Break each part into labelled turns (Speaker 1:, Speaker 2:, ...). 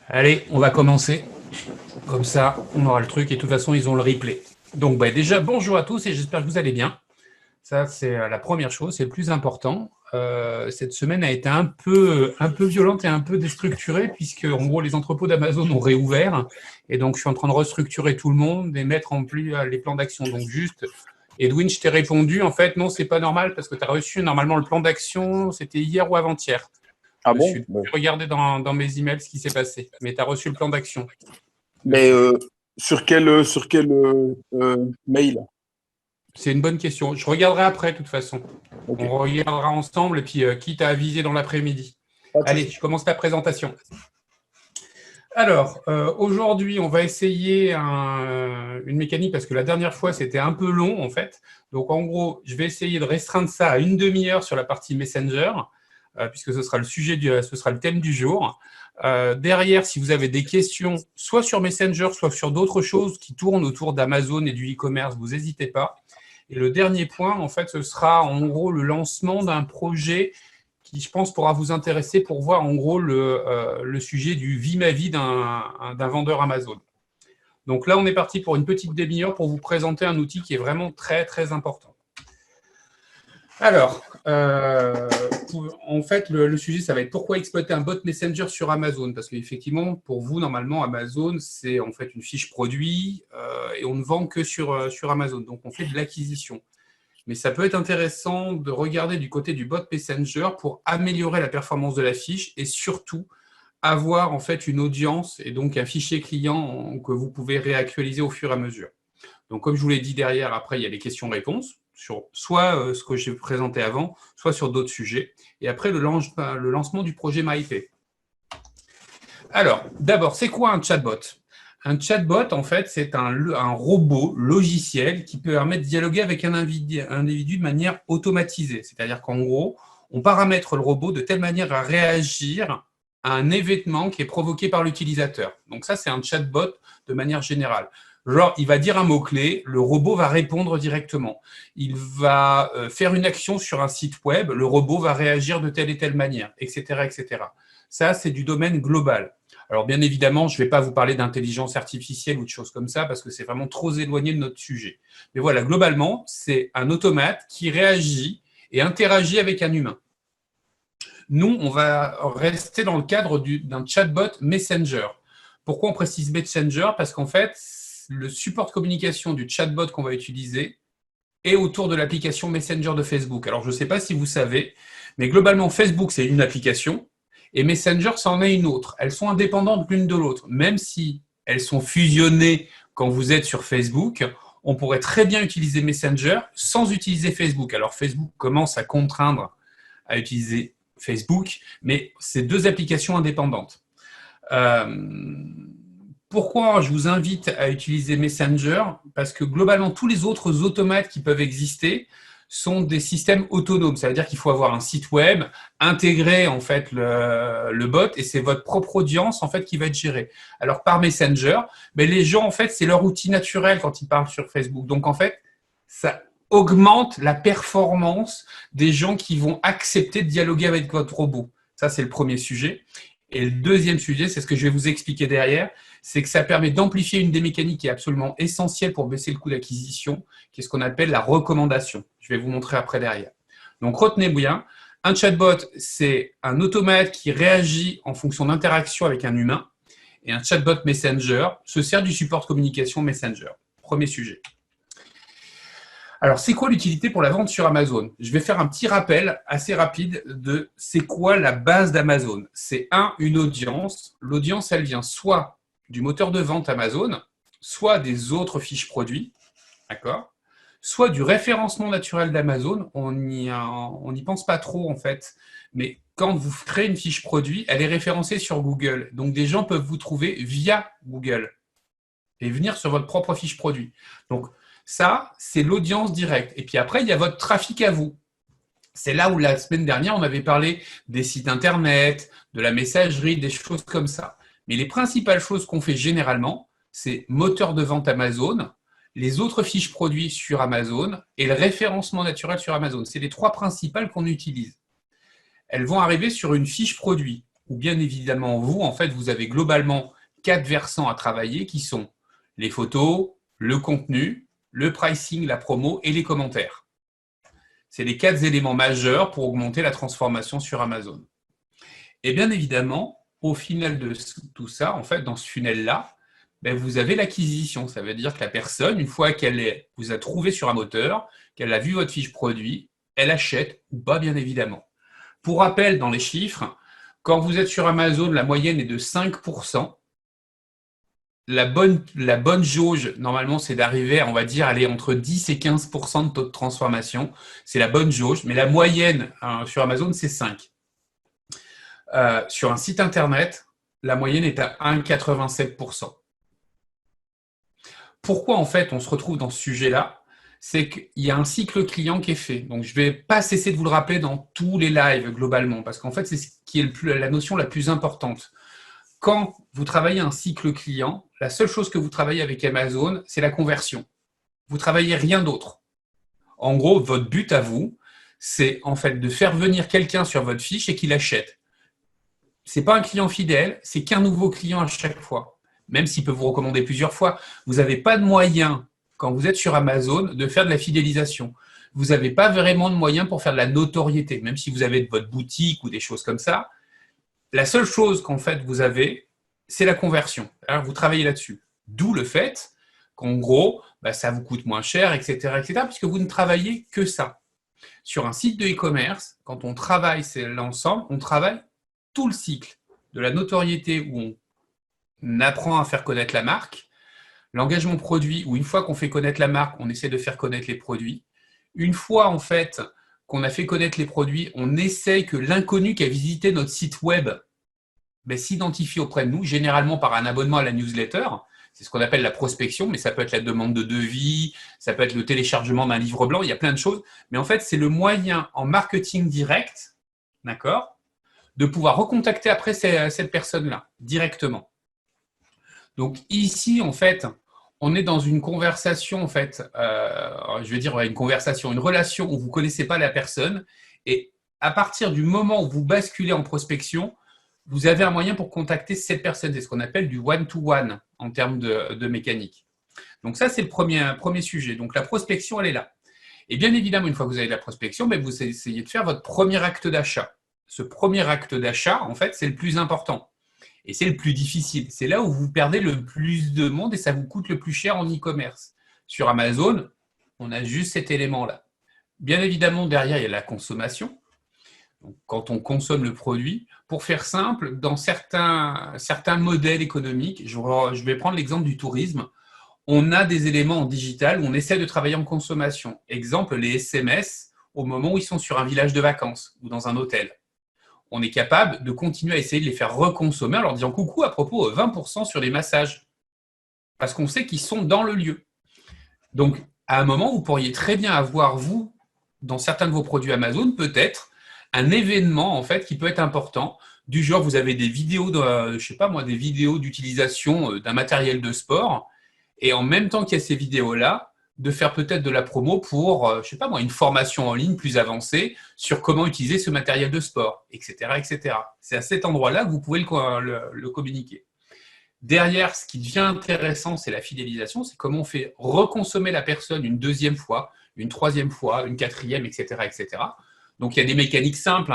Speaker 1: Allez, on va commencer. Comme ça, on aura le truc et de toute façon, ils ont le replay. Donc déjà, bonjour à tous et j'espère que vous allez bien. Ça, c'est la première chose, c'est le plus important. Cette semaine a été un peu violente et un peu déstructurée puisque, en gros, les entrepôts d'Amazon ont réouvert et donc je suis en train de restructurer tout le monde et mettre en plus les plans d'action. Donc juste, Edwin, je t'ai répondu, en fait, non, c'est pas normal parce que tu as reçu normalement le plan d'action, c'était hier ou avant-hier.
Speaker 2: Ah
Speaker 1: Je suis
Speaker 2: bon? Bon.
Speaker 1: regardé dans mes emails ce qui s'est passé, mais tu as reçu le plan d'action
Speaker 2: Mais
Speaker 1: dessus.
Speaker 2: sur quel mail?
Speaker 1: C'est une bonne question. Je regarderai après, de toute façon.
Speaker 2: Ok,
Speaker 1: On regardera ensemble et puis quitte à aviser dans l'après-midi.
Speaker 2: pas de
Speaker 1: Allez,
Speaker 2: souci.
Speaker 1: je commence la présentation. Alors, aujourd'hui, on va essayer une mécanique parce que la dernière fois, c'était un peu long, en fait. Donc, en gros, je vais essayer de restreindre ça à une demi-heure sur la partie Messenger, puisque ce sera ce sera le thème du jour. Derrière, si vous avez des questions, soit sur Messenger, soit sur d'autres choses qui tournent autour d'Amazon et du e-commerce, vous n'hésitez pas. Et le dernier point, en fait, ce sera en gros le lancement d'un projet qui, je pense, pourra vous intéresser pour voir en gros le sujet du vie ma vie d'un vendeur Amazon. Donc là, on est parti pour une petite demi-heure pour vous présenter un outil qui est vraiment très, très important. Alors, en fait, le sujet, ça va être pourquoi exploiter un bot Messenger sur Amazon. Parce qu'effectivement, pour vous, normalement, Amazon, c'est en fait une fiche produit et on ne vend que sur Amazon. Donc, on fait de l'acquisition. Mais ça peut être intéressant de regarder du côté du bot Messenger pour améliorer la performance de la fiche et surtout avoir en fait une audience et donc un fichier client que vous pouvez réactualiser au fur et à mesure. Donc, comme je vous l'ai dit derrière, après, il y a les questions-réponses sur soit ce que j'ai présenté avant, soit sur d'autres sujets. Et après, le lancement du projet MyP. Alors, d'abord, c'est quoi un chatbot? Un chatbot, en fait, c'est un robot logiciel qui peut permettre de dialoguer avec un individu de manière automatisée. C'est-à-dire qu'en gros, on paramètre le robot de telle manière à réagir à un événement qui est provoqué par l'utilisateur. Donc ça, c'est un chatbot de manière générale. Genre, il va dire un mot-clé, le robot va répondre directement. Il va faire une action sur un site web, le robot va réagir de telle et telle manière, etc., etc. Ça, c'est du domaine global. Alors, bien évidemment, je ne vais pas vous parler d'intelligence artificielle ou de choses comme ça parce que c'est vraiment trop éloigné de notre sujet. Mais voilà, globalement, c'est un automate qui réagit et interagit avec un humain. Nous, on va rester dans le cadre d'un chatbot Messenger. Pourquoi on précise Messenger? Parce qu'en fait, le support de communication du chatbot qu'on va utiliser est autour de l'application Messenger de Facebook. Alors, je ne sais pas si vous savez, mais globalement, Facebook, c'est une application et Messenger, c'en est une autre. Elles sont indépendantes l'une de l'autre. Même si elles sont fusionnées quand vous êtes sur Facebook, on pourrait très bien utiliser Messenger sans utiliser Facebook. Alors, Facebook commence à contraindre à utiliser Facebook, mais c'est deux applications indépendantes. Euh, Pourquoi je vous invite à utiliser Messenger? Parce que globalement, tous les autres automates qui peuvent exister sont des systèmes autonomes. Ça veut dire qu'il faut avoir un site web, intégrer en fait le bot et c'est votre propre audience en fait qui va être gérée. Alors par Messenger, mais les gens en fait c'est leur outil naturel quand ils parlent sur Facebook. Donc en fait, ça augmente la performance des gens qui vont accepter de dialoguer avec votre robot. Ça c'est le premier sujet. Et le deuxième sujet, c'est ce que je vais vous expliquer derrière, c'est que ça permet d'amplifier une des mécaniques qui est absolument essentielle pour baisser le coût d'acquisition, qui est ce qu'on appelle la recommandation. Je vais vous montrer après derrière. Donc retenez bien, un chatbot, c'est un automate qui réagit en fonction d'interaction avec un humain, et un chatbot Messenger se sert du support de communication Messenger. Premier sujet. Alors, c'est quoi l'utilité pour la vente sur Amazon? Je vais faire un petit rappel assez rapide de c'est quoi la base d'Amazon. C'est une audience. L'audience, elle vient soit du moteur de vente Amazon, soit des autres fiches produits, d'accord? Soit du référencement naturel d'Amazon. On n'y pense pas trop, en fait. Mais quand vous créez une fiche produit, elle est référencée sur Google. Donc, des gens peuvent vous trouver via Google et venir sur votre propre fiche produit. Donc, ça, c'est l'audience directe. Et puis après, il y a votre trafic à vous. C'est là où la semaine dernière, on avait parlé des sites internet, de la messagerie, des choses comme ça. Mais les principales choses qu'on fait généralement, c'est moteur de vente Amazon, les autres fiches produits sur Amazon et le référencement naturel sur Amazon. C'est les trois principales qu'on utilise. Elles vont arriver sur une fiche produit. où bien évidemment, vous, en fait, vous avez globalement 4 versants à travailler qui sont les photos, le contenu, le pricing, la promo et les commentaires. C'est les 4 éléments majeurs pour augmenter la transformation sur Amazon. Et bien évidemment, au final de tout ça, en fait, dans ce funnel-là, vous avez l'acquisition. Ça veut dire que la personne, une fois qu'elle vous a trouvé sur un moteur, qu'elle a vu votre fiche produit, elle achète ou pas, bien évidemment. Pour rappel, dans les chiffres, quand vous êtes sur Amazon, la moyenne est de 5%. La bonne jauge, normalement, c'est d'arriver, on va dire, aller entre 10 et 15% de taux de transformation. C'est la bonne jauge, mais la moyenne sur Amazon, c'est 5. Sur un site internet, la moyenne est à 1,87%. Pourquoi, en fait, on se retrouve dans ce sujet-là? C'est qu'il y a un cycle client qui est fait. Donc, je ne vais pas cesser de vous le rappeler dans tous les lives, globalement, parce qu'en fait, c'est ce qui est la notion la plus importante. Quand vous travaillez un cycle client, la seule chose que vous travaillez avec Amazon, c'est la conversion. Vous ne travaillez rien d'autre. En gros, votre but à vous, c'est en fait de faire venir quelqu'un sur votre fiche et qu'il achète. Ce n'est pas un client fidèle, c'est qu'un nouveau client à chaque fois. Même s'il peut vous recommander plusieurs fois, vous n'avez pas de moyens, quand vous êtes sur Amazon, de faire de la fidélisation. Vous n'avez pas vraiment de moyens pour faire de la notoriété, même si vous avez votre boutique ou des choses comme ça. La seule chose qu'en fait vous avez, c'est la conversion. Alors, vous travaillez là-dessus. D'où le fait qu'en gros, ça vous coûte moins cher, etc., puisque vous ne travaillez que ça. Sur un site de e-commerce, quand on travaille l'ensemble, on travaille tout le cycle de la notoriété où on apprend à faire connaître la marque, l'engagement produit où une fois qu'on fait connaître la marque, on essaie de faire connaître les produits. Une fois en fait qu'on a fait connaître les produits, on essaye que l'inconnu qui a visité notre site web s'identifie auprès de nous, généralement par un abonnement à la newsletter. C'est ce qu'on appelle la prospection, mais ça peut être la demande de devis, ça peut être le téléchargement d'un livre blanc, il y a plein de choses. Mais en fait, c'est le moyen en marketing direct, d'accord, de pouvoir recontacter après cette personne-là, directement. Donc ici, en fait, on est dans une conversation, en fait, je vais dire une conversation, une relation où vous ne connaissez pas la personne. Et à partir du moment où vous basculez en prospection, vous avez un moyen pour contacter cette personne. C'est ce qu'on appelle du one-to-one en termes de mécanique. Donc ça, c'est le premier sujet. Donc la prospection, elle est là. Et bien évidemment, une fois que vous avez la prospection, vous essayez de faire votre premier acte d'achat. Ce premier acte d'achat, en fait, c'est le plus important. Et c'est le plus difficile. C'est là où vous perdez le plus de monde et ça vous coûte le plus cher en e-commerce. Sur Amazon, on a juste cet élément-là. Bien évidemment, derrière, il y a la consommation. Donc, quand on consomme le produit, pour faire simple, dans certains modèles économiques, je vais prendre l'exemple du tourisme, on a des éléments en digital où on essaie de travailler en consommation. Exemple, les SMS au moment où ils sont sur un village de vacances ou dans un hôtel. On est capable de continuer à essayer de les faire reconsommer en leur disant coucou à propos 20% sur les massages. Parce qu'on sait qu'ils sont dans le lieu. Donc, à un moment, vous pourriez très bien avoir, vous, dans certains de vos produits Amazon, peut-être un événement en fait qui peut être important, du genre vous avez des vidéos, des vidéos d'utilisation d'un matériel de sport, et en même temps qu'il y a ces vidéos-là, de faire peut-être de la promo pour, une formation en ligne plus avancée sur comment utiliser ce matériel de sport, etc., etc. C'est à cet endroit-là que vous pouvez le communiquer. Derrière, ce qui devient intéressant, c'est la fidélisation, c'est comment on fait reconsommer la personne une deuxième fois, une troisième fois, une quatrième, etc., etc. Donc, il y a des mécaniques simples,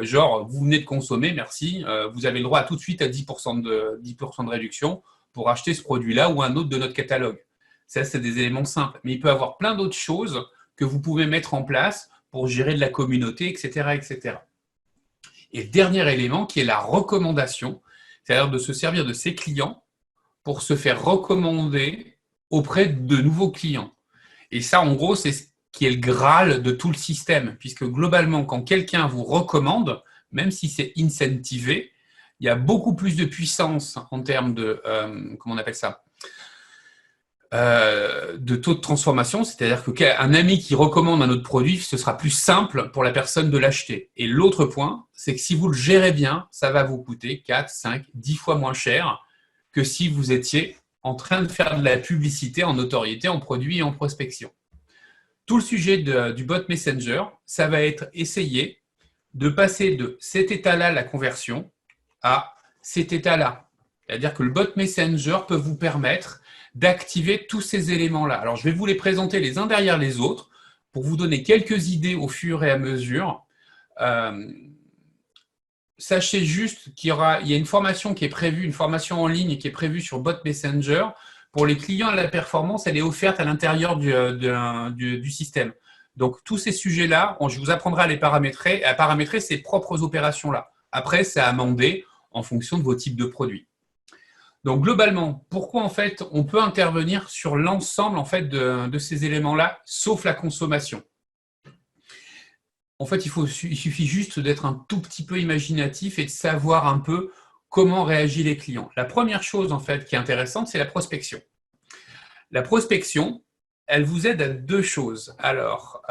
Speaker 1: genre, vous venez de consommer, merci, vous avez le droit à tout de suite à 10% de réduction pour acheter ce produit-là ou un autre de notre catalogue. Ça, c'est des éléments simples. Mais il peut y avoir plein d'autres choses que vous pouvez mettre en place pour gérer de la communauté, etc., etc. Et le dernier élément qui est la recommandation, c'est-à-dire de se servir de ses clients pour se faire recommander auprès de nouveaux clients. Et ça, en gros, c'est ce qui est le Graal de tout le système, puisque globalement, quand quelqu'un vous recommande, même si c'est incentivé, il y a beaucoup plus de puissance en termes de, comment on appelle ça, de taux de transformation, c'est-à-dire qu'un ami qui recommande un autre produit, ce sera plus simple pour la personne de l'acheter. Et l'autre point, c'est que si vous le gérez bien, ça va vous coûter 4, 5, 10 fois moins cher que si vous étiez en train de faire de la publicité en notoriété, en produit et en prospection. Tout le sujet du bot Messenger, ça va être essayer de passer de cet état-là, la conversion, à cet état-là. C'est-à-dire que le bot Messenger peut vous permettre d'activer tous ces éléments-là. Alors, je vais vous les présenter les uns derrière les autres pour vous donner quelques idées au fur et à mesure. Sachez juste qu'il y a une formation qui est prévue, une formation en ligne qui est prévue sur Bot Messenger. Pour les clients à la performance, elle est offerte à l'intérieur du système. Donc, tous ces sujets-là, je vous apprendrai à les paramétrer, à paramétrer ces propres opérations-là. Après, c'est à amender en fonction de vos types de produits. Donc, globalement, pourquoi en fait on peut intervenir sur l'ensemble en fait de ces éléments-là, sauf la consommation? En fait, il suffit juste d'être un tout petit peu imaginatif et de savoir un peu comment réagissent les clients. La première chose en fait qui est intéressante, c'est la prospection. La prospection, elle vous aide à deux choses. Alors,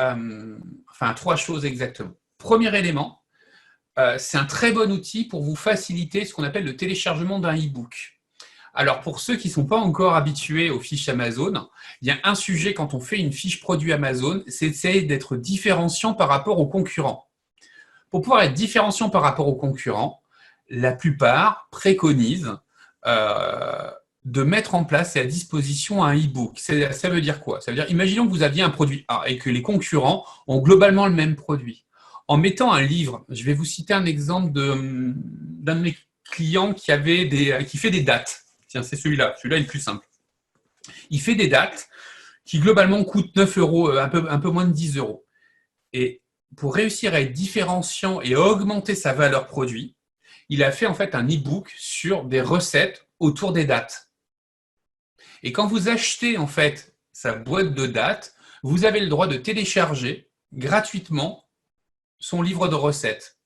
Speaker 1: enfin, trois choses exactement. Premier élément, c'est un très bon outil pour vous faciliter ce qu'on appelle le téléchargement d'un e-book. Alors, pour ceux qui ne sont pas encore habitués aux fiches Amazon, il y a un sujet quand on fait une fiche produit Amazon, c'est d'essayer d'être différenciant par rapport aux concurrents. Pour pouvoir être différenciant par rapport aux concurrents, la plupart préconisent de mettre en place et à disposition un e-book. Ça veut dire quoi? Ça veut dire, imaginons que vous aviez un produit A et que les concurrents ont globalement le même produit. En mettant un livre, je vais vous citer un exemple d'un de mes clients qui fait des dates. Tiens, c'est celui-là. Celui-là est le plus simple. Il fait des dates qui globalement coûtent 9 euros, un peu moins de 10 euros. Et pour réussir à être différenciant et à augmenter sa valeur produit, il a fait en fait un e-book sur des recettes autour des dates. Et quand vous achetez en fait sa boîte de dates, vous avez le droit de télécharger gratuitement son livre de recettes.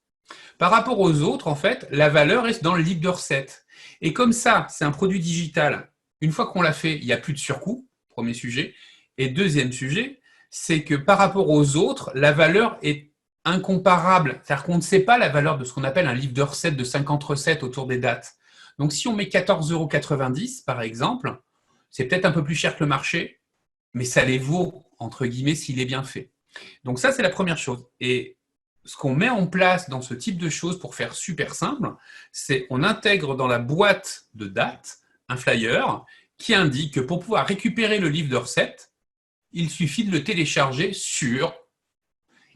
Speaker 1: Par rapport aux autres, en fait, la valeur est dans le livre de recettes. Et comme ça, c'est un produit digital. Une fois qu'on l'a fait, il n'y a plus de surcoût, premier sujet. Et deuxième sujet, c'est que par rapport aux autres, la valeur est incomparable. C'est-à-dire qu'on ne sait pas la valeur de ce qu'on appelle un livre de recettes de 50 recettes autour des dates. Donc, si on met 14,90 € par exemple, c'est peut-être un peu plus cher que le marché, mais ça les vaut, entre guillemets, s'il est bien fait. Donc ça, c'est la première chose. Et ce qu'on met en place dans ce type de choses pour faire super simple, c'est on intègre dans la boîte de dates un flyer qui indique que pour pouvoir récupérer le livre de recettes, il suffit de le télécharger sur,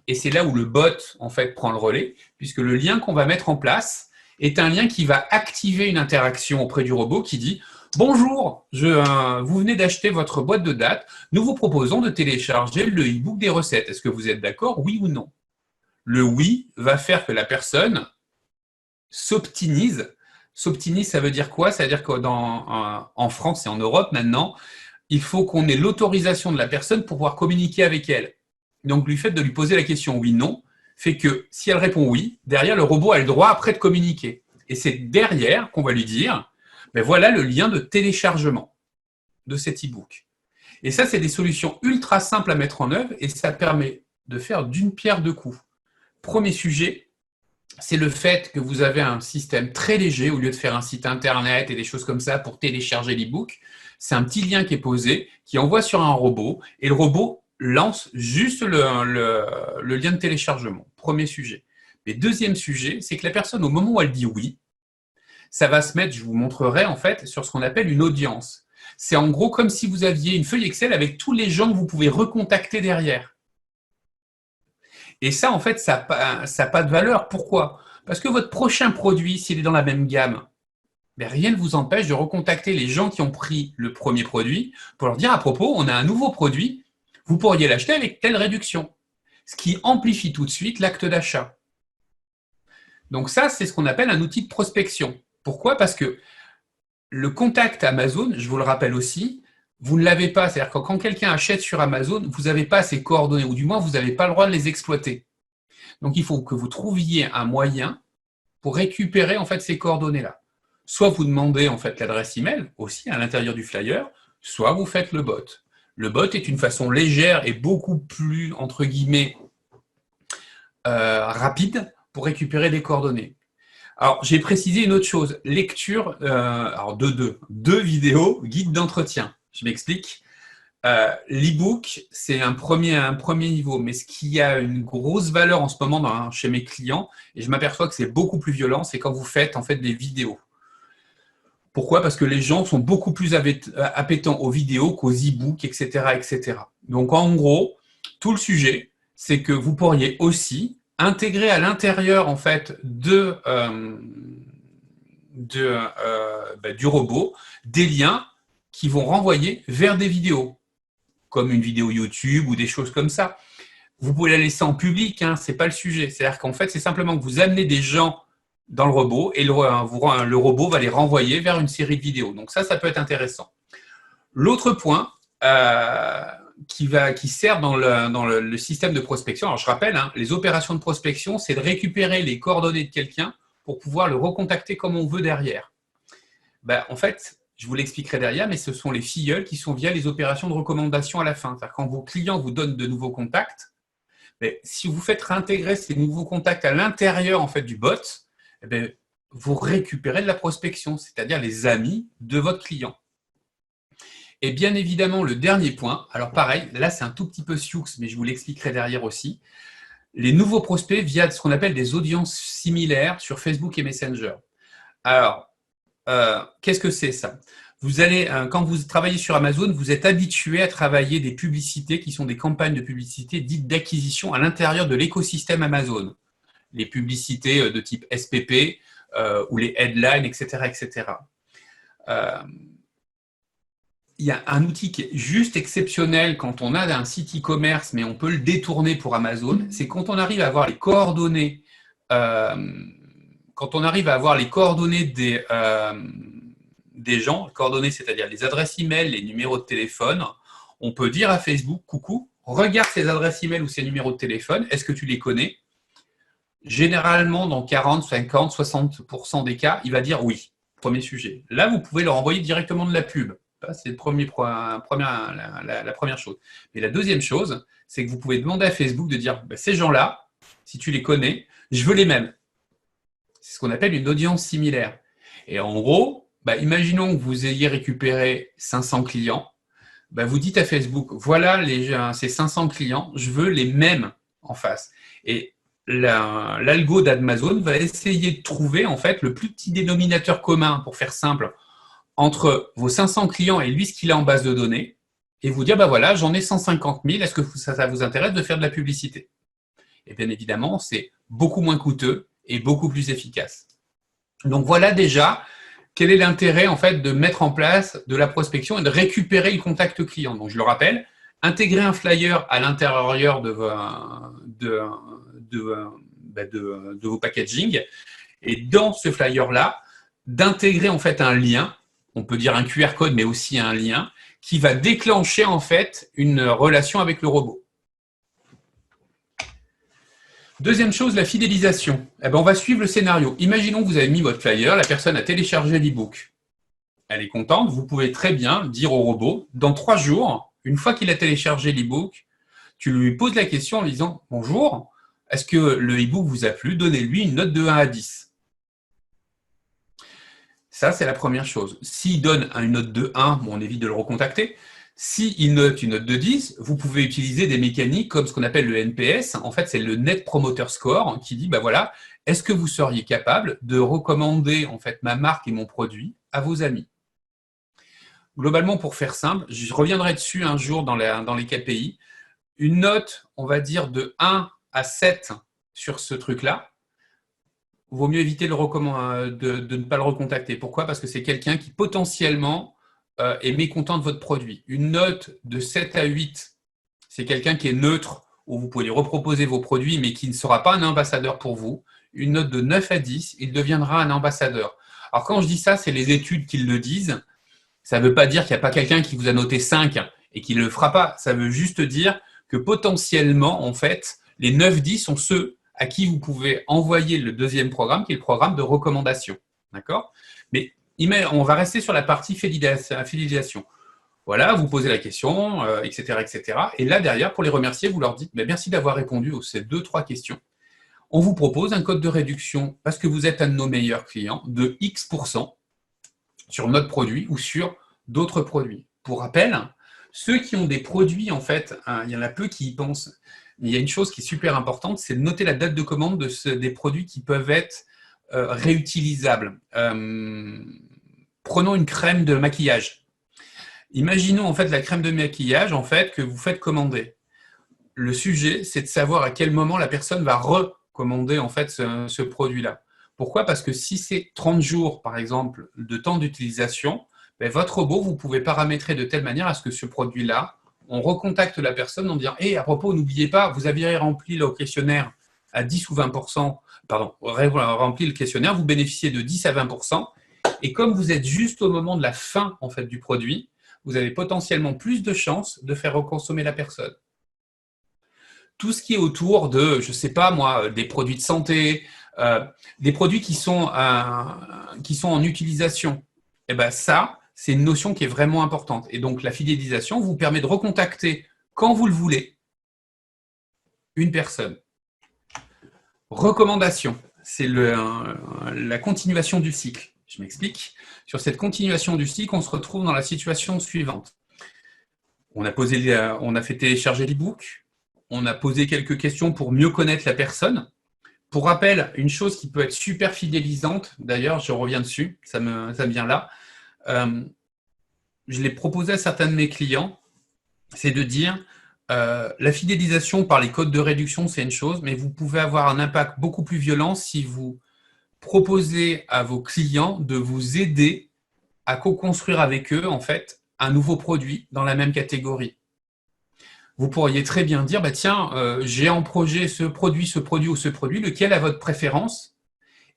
Speaker 1: et c'est là où le bot en fait prend le relais, puisque le lien qu'on va mettre en place est un lien qui va activer une interaction auprès du robot qui dit « Bonjour, vous venez d'acheter votre boîte de dates, nous vous proposons de télécharger le e-book des recettes. Est-ce que vous êtes d'accord, oui ou non ?» Le oui va faire que la personne s'optimise. S'optimise, ça veut dire quoi? Ça veut dire qu'en France et en Europe maintenant, il faut qu'on ait l'autorisation de la personne pour pouvoir communiquer avec elle. Donc, le fait de lui poser la question oui-non fait que si elle répond oui, derrière, le robot a le droit après de communiquer. Et c'est derrière qu'on va lui dire, ben voilà le lien de téléchargement de cet e-book. Et ça, c'est des solutions ultra simples à mettre en œuvre et ça permet de faire d'une pierre deux coups. Premier sujet, c'est le fait que vous avez un système très léger, au lieu de faire un site internet et des choses comme ça pour télécharger l'e-book, c'est un petit lien qui est posé, qui envoie sur un robot, et le robot lance juste le lien de téléchargement. Premier sujet. Mais deuxième sujet, c'est que la personne, au moment où elle dit oui, ça va se mettre, je vous montrerai en fait, sur ce qu'on appelle une audience. C'est en gros comme si vous aviez une feuille Excel avec tous les gens que vous pouvez recontacter derrière. Et ça, en fait, ça n'a pas de valeur. Pourquoi? Parce que votre prochain produit, s'il est dans la même gamme, ben, rien ne vous empêche de recontacter les gens qui ont pris le premier produit pour leur dire à propos, on a un nouveau produit, vous pourriez l'acheter avec telle réduction. Ce qui amplifie tout de suite l'acte d'achat. Donc ça, c'est ce qu'on appelle un outil de prospection. Pourquoi? Parce que le contact Amazon, je vous le rappelle aussi, vous ne l'avez pas. C'est-à-dire que quand quelqu'un achète sur Amazon, vous n'avez pas ses coordonnées, ou du moins, vous n'avez pas le droit de les exploiter. Donc, il faut que vous trouviez un moyen pour récupérer en fait ces coordonnées-là. Soit vous demandez en fait l'adresse email aussi à l'intérieur du flyer, soit vous faites le bot. Le bot est une façon légère et beaucoup plus, entre guillemets, rapide pour récupérer des coordonnées. Alors, j'ai précisé une autre chose. Lecture, alors deux vidéos, guide d'entretien. Je m'explique. l'e-book, c'est un premier niveau, mais ce qui a une grosse valeur en ce moment chez mes clients, et je m'aperçois que c'est beaucoup plus violent, c'est quand vous faites en fait des vidéos. Pourquoi? Parce que les gens sont beaucoup plus appétents aux vidéos qu'aux e-books, etc., etc. Donc en gros, tout le sujet, c'est que vous pourriez aussi intégrer à l'intérieur en fait du robot des liens qui vont renvoyer vers des vidéos, comme une vidéo YouTube ou des choses comme ça. Vous pouvez la laisser en public, hein, ce n'est pas le sujet. C'est-à-dire qu'en fait, c'est simplement que vous amenez des gens dans le robot et le robot va les renvoyer vers une série de vidéos. Donc ça peut être intéressant. L'autre point qui sert dans le système de prospection, alors je rappelle, hein, les opérations de prospection, c'est de récupérer les coordonnées de quelqu'un pour pouvoir le recontacter comme on veut derrière. En fait, je vous l'expliquerai derrière, mais ce sont les filleuls qui sont via les opérations de recommandation à la fin. C'est-à-dire quand vos clients vous donnent de nouveaux contacts, si vous faites réintégrer ces nouveaux contacts à l'intérieur en fait, du bot, vous récupérez de la prospection, c'est-à-dire les amis de votre client. Et bien évidemment, le dernier point, alors pareil, là c'est un tout petit peu sioux, mais je vous l'expliquerai derrière aussi, les nouveaux prospects via ce qu'on appelle des audiences similaires sur Facebook et Messenger. Alors, qu'est-ce que c'est ça? Vous allez, quand vous travaillez sur Amazon, vous êtes habitué à travailler des publicités qui sont des campagnes de publicité dites d'acquisition à l'intérieur de l'écosystème Amazon. Les publicités de type SPP ou les headlines, etc. etc. Il y a un outil qui est juste exceptionnel quand on a un site e-commerce, mais on peut le détourner pour Amazon, c'est quand on arrive à avoir les coordonnées des gens, les coordonnées, c'est-à-dire les adresses e-mail, les numéros de téléphone, on peut dire à Facebook, coucou, regarde ces adresses e-mail ou ces numéros de téléphone, est-ce que tu les connais? Généralement, dans 40, 50, 60% des cas, il va dire oui. Premier sujet. Là, vous pouvez leur envoyer directement de la pub. C'est la première chose. Mais la deuxième chose, c'est que vous pouvez demander à Facebook de dire ces gens-là, si tu les connais, je veux les mêmes. C'est ce qu'on appelle une audience similaire. Et en gros, imaginons que vous ayez récupéré 500 clients. Vous dites à Facebook, voilà ces 500 clients, je veux les mêmes en face. Et l'algo d'Amazon va essayer de trouver en fait le plus petit dénominateur commun, pour faire simple, entre vos 500 clients et lui ce qu'il a en base de données, et vous dire, voilà, j'en ai 150 000, est-ce que ça vous intéresse de faire de la publicité? Et bien évidemment, c'est beaucoup moins coûteux et beaucoup plus efficace. Donc voilà déjà quel est l'intérêt en fait de mettre en place de la prospection et de récupérer le contact client. Donc je le rappelle, intégrer un flyer à l'intérieur de vos packaging, et dans ce flyer-là, d'intégrer en fait un lien, on peut dire un QR code, mais aussi un lien, qui va déclencher en fait une relation avec le robot. Deuxième chose, la fidélisation. On va suivre le scénario. Imaginons que vous avez mis votre flyer, la personne a téléchargé l'e-book. Elle est contente, vous pouvez très bien dire au robot, dans 3 jours, une fois qu'il a téléchargé l'e-book, tu lui poses la question en lui disant « Bonjour, est-ce que le e-book vous a plu? Donnez-lui une note de 1 à 10. » Ça, c'est la première chose. S'il donne une note de 1, on évite de le recontacter. S'il note une note de 10, vous pouvez utiliser des mécaniques comme ce qu'on appelle le NPS. En fait, c'est le Net Promoter Score qui dit, voilà, est-ce que vous seriez capable de recommander en fait ma marque et mon produit à vos amis? Globalement, pour faire simple, je reviendrai dessus un jour dans les KPI. Une note, on va dire, de 1 à 7 sur ce truc-là, vaut mieux éviter de ne pas le recontacter. Pourquoi? Parce que c'est quelqu'un qui potentiellement est mécontent de votre produit. Une note de 7 à 8, c'est quelqu'un qui est neutre, où vous pouvez lui reproposer vos produits, mais qui ne sera pas un ambassadeur pour vous. Une note de 9 à 10, il deviendra un ambassadeur. Alors quand je dis ça, c'est les études qui le disent. Ça ne veut pas dire qu'il n'y a pas quelqu'un qui vous a noté 5 et qui ne le fera pas. Ça veut juste dire que potentiellement, en fait, les 9-10 sont ceux à qui vous pouvez envoyer le deuxième programme, qui est le programme de recommandation. D'accord? Mais on va rester sur la partie fidélisation. Voilà, vous posez la question, etc., etc. Et là, derrière, pour les remercier, vous leur dites merci d'avoir répondu à ces 2-3 questions. On vous propose un code de réduction, parce que vous êtes un de nos meilleurs clients, de X% sur notre produit ou sur d'autres produits. Pour rappel, Ceux qui ont des produits, en fait, il y en a peu qui y pensent. Il y a une chose qui est super importante, c'est de noter la date de commande des produits qui peuvent être réutilisables. Prenons une crème de maquillage. Imaginons en fait la crème de maquillage en fait, que vous faites commander. Le sujet, c'est de savoir à quel moment la personne va recommander en fait ce produit-là. Pourquoi? Parce que si c'est 30 jours, par exemple, de temps d'utilisation, ben, votre robot, vous pouvez paramétrer de telle manière à ce que ce produit-là, on recontacte la personne en disant « Hey, à propos, n'oubliez pas, vous aviez rempli le questionnaire à 10 ou 20%, pardon, rempli le questionnaire, vous bénéficiez de 10 à 20%, et comme vous êtes juste au moment de la fin en fait, du produit, vous avez potentiellement plus de chances de faire reconsommer la personne. » Tout ce qui est autour de, je ne sais pas moi, des produits de santé, des produits qui sont en utilisation, et ben ça, c'est une notion qui est vraiment importante. Et donc, la fidélisation vous permet de recontacter, quand vous le voulez, une personne. Recommandation, c'est la continuation du cycle. Je m'explique. Sur cette continuation du cycle, on se retrouve dans la situation suivante. On a fait télécharger l'e-book, on a posé quelques questions pour mieux connaître la personne. Pour rappel, une chose qui peut être super fidélisante, d'ailleurs, je reviens dessus, ça me vient là, je l'ai proposé à certains de mes clients, c'est de dire, la fidélisation par les codes de réduction, c'est une chose, mais vous pouvez avoir un impact beaucoup plus violent si vous proposez à vos clients de vous aider à co-construire avec eux, en fait, un nouveau produit dans la même catégorie. Vous pourriez très bien dire, bah tiens, j'ai en projet ce produit ou ce produit, lequel a votre préférence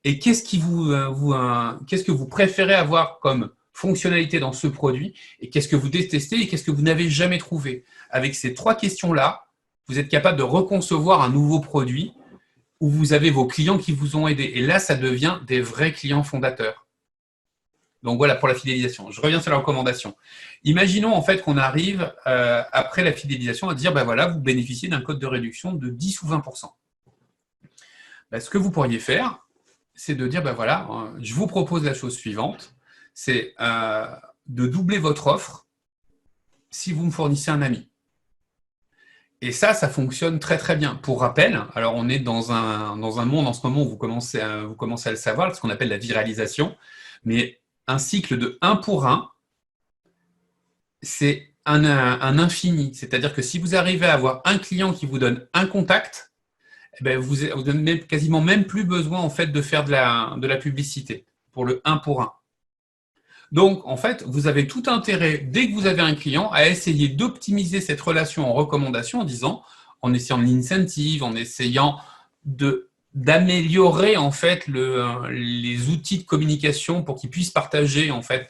Speaker 1: et qu'est-ce que vous préférez avoir comme fonctionnalité dans ce produit et qu'est-ce que vous détestez et qu'est-ce que vous n'avez jamais trouvé. Avec ces 3 questions-là, vous êtes capable de reconcevoir un nouveau produit où vous avez vos clients qui vous ont aidé. Et là, ça devient des vrais clients fondateurs. Donc voilà pour la fidélisation. Je reviens sur la recommandation. Imaginons en fait qu'on arrive après la fidélisation à dire, ben voilà, vous bénéficiez d'un code de réduction de 10 ou 20%. Ben, ce que vous pourriez faire, c'est de dire, ben voilà, je vous propose la chose suivante, c'est de doubler votre offre si vous me fournissez un ami. Et ça fonctionne très très bien. Pour rappel, alors on est dans un monde en ce moment où vous commencez à le savoir, ce qu'on appelle la viralisation, mais un cycle de 1 pour 1, c'est un infini. C'est-à-dire que si vous arrivez à avoir un client qui vous donne un contact, eh ben vous n'avez quasiment même plus besoin en fait, de faire de la publicité pour le 1 pour 1. Donc, en fait, vous avez tout intérêt, dès que vous avez un client, à essayer d'optimiser cette relation en recommandation en essayant de l'incentive, en essayant d'améliorer en fait les outils de communication pour qu'ils puissent partager en fait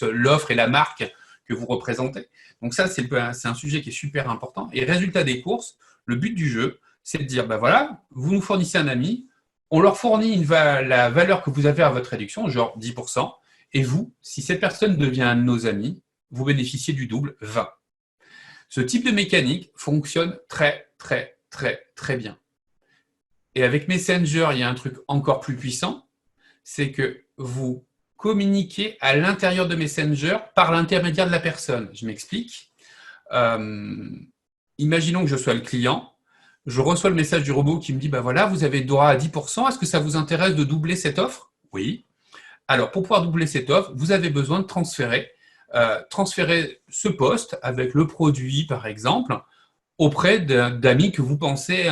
Speaker 1: l'offre et la marque que vous représentez. Donc ça, c'est un sujet qui est super important. Et résultat des courses, le but du jeu, c'est de dire, ben voilà, vous nous fournissez un ami, on leur fournit la valeur que vous avez à votre réduction, genre 10%, et vous, si cette personne devient un de nos amis, vous bénéficiez du double, 20. Ce type de mécanique fonctionne très, très, très, très bien. Et avec Messenger, il y a un truc encore plus puissant, c'est que vous communiquez à l'intérieur de Messenger par l'intermédiaire de la personne. Je m'explique. Imaginons que je sois le client, je reçois le message du robot qui me dit, bah voilà, vous avez droit à 10%, est-ce que ça vous intéresse de doubler cette offre? Oui. Alors, pour pouvoir doubler cette offre, vous avez besoin de transférer ce poste avec le produit, par exemple, auprès d'amis que vous pensez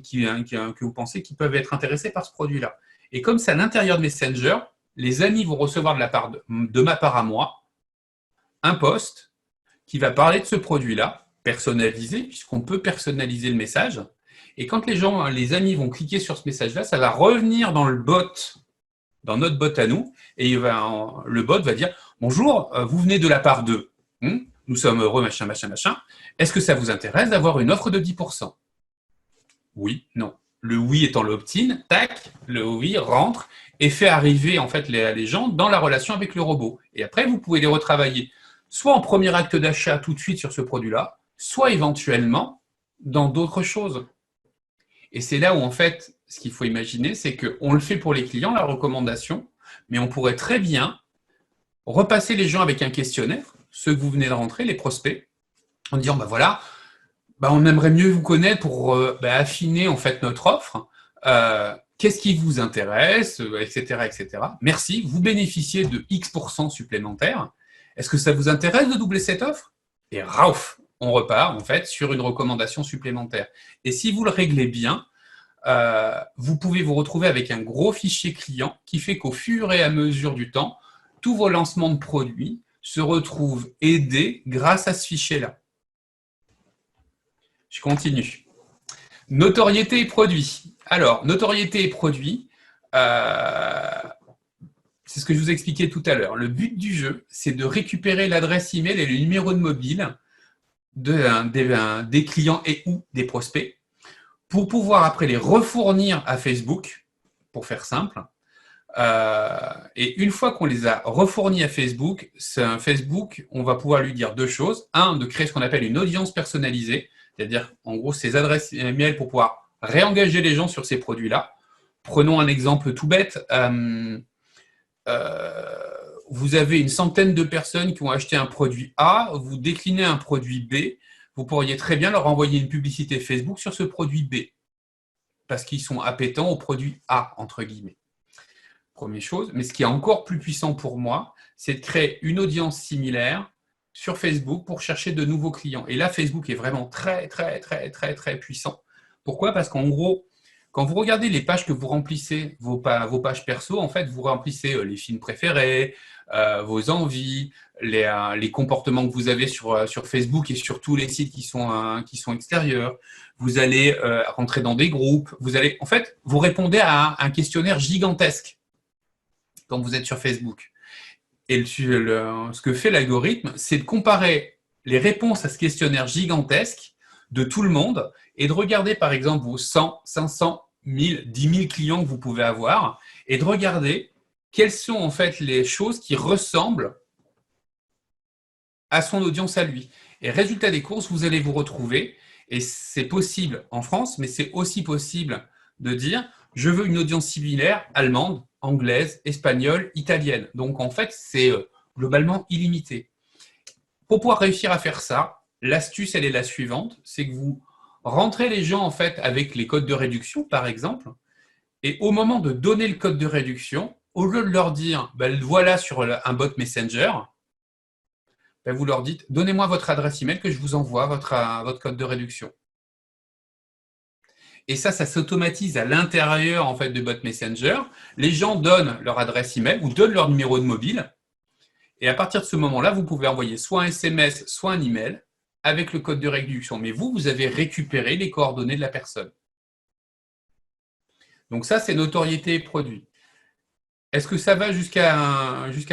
Speaker 1: qui peuvent être intéressés par ce produit-là. Et comme c'est à l'intérieur de Messenger, les amis vont recevoir de ma part à moi un post qui va parler de ce produit-là, personnalisé, puisqu'on peut personnaliser le message. Et quand les amis vont cliquer sur ce message-là, ça va revenir dans notre bot à nous, et le bot va dire « Bonjour, vous venez de la part de... nous sommes heureux, machin, machin, machin. Est-ce que ça vous intéresse d'avoir une offre de 10% ?» Oui, non. Le oui étant l'opt-in, tac, le oui rentre et fait arriver en fait les gens dans la relation avec le robot. Et après, vous pouvez les retravailler soit en premier acte d'achat tout de suite sur ce produit-là, soit éventuellement dans d'autres choses. Et c'est là où, en fait, ce qu'il faut imaginer, c'est qu'on le fait pour les clients, la recommandation, mais on pourrait très bien repasser les gens avec un questionnaire, ceux que vous venez de rentrer, les prospects, en disant, voilà, on aimerait mieux vous connaître pour affiner en fait notre offre. Qu'est-ce qui vous intéresse, etc., etc. Merci, vous bénéficiez de X% supplémentaires. Est-ce que ça vous intéresse de doubler cette offre? Et rauf, on repart en fait sur une recommandation supplémentaire. Et si vous le réglez bien, vous pouvez vous retrouver avec un gros fichier client qui fait qu'au fur et à mesure du temps, tous vos lancements de produits se retrouvent aidés grâce à ce fichier-là. Je continue. Notoriété et produit. Alors, notoriété et produit, c'est ce que je vous expliquais tout à l'heure. Le but du jeu, c'est de récupérer l'adresse email et le numéro de mobile des clients et ou des prospects pour pouvoir après les refournir à Facebook, pour faire simple. Et une fois qu'on les a refournis à Facebook, Facebook, on va pouvoir lui dire deux choses. Un, de créer ce qu'on appelle une audience personnalisée, c'est-à-dire, en gros, ces adresses email pour pouvoir réengager les gens sur ces produits-là. Prenons un exemple tout bête. Vous avez une centaine de personnes qui ont acheté un produit A, vous déclinez un produit B, vous pourriez très bien leur envoyer une publicité Facebook sur ce produit B, parce qu'ils sont appétents au produit A, entre guillemets. Première chose, mais ce qui est encore plus puissant pour moi, c'est de créer une audience similaire sur Facebook pour chercher de nouveaux clients. Et là, Facebook est vraiment très, très, très, très, très puissant. Pourquoi? Parce qu'en gros, quand vous regardez les pages que vous remplissez, vos pages perso, en fait, vous remplissez les films préférés, vos envies, les comportements que vous avez sur Facebook et sur tous les sites qui sont extérieurs. Vous allez rentrer dans des groupes. En fait, vous répondez à un questionnaire gigantesque quand vous êtes sur Facebook. Et ce que fait l'algorithme, c'est de comparer les réponses à ce questionnaire gigantesque de tout le monde et de regarder, par exemple, vos 100, 500, 1000, 10 000 clients que vous pouvez avoir et de regarder quelles sont en fait les choses qui ressemblent à son audience à lui. Et résultat des courses, vous allez vous retrouver, et c'est possible en France, mais c'est aussi possible de dire « je veux une audience similaire allemande, anglaise, espagnole, italienne ». Donc en fait, c'est globalement illimité. Pour pouvoir réussir à faire ça, l'astuce, elle est la suivante, c'est que vous rentrez les gens en fait avec les codes de réduction, par exemple, et au moment de donner le code de réduction, au lieu de leur dire voilà sur un bot Messenger, vous leur dites donnez-moi votre adresse email que je vous envoie votre code de réduction. Et ça s'automatise à l'intérieur en fait de bot Messenger. Les gens donnent leur adresse email ou donnent leur numéro de mobile. Et à partir de ce moment-là, vous pouvez envoyer soit un SMS, soit un email avec le code de réduction. Mais vous avez récupéré les coordonnées de la personne. Donc ça, c'est notoriété et produit. Est-ce que ça va jusqu'à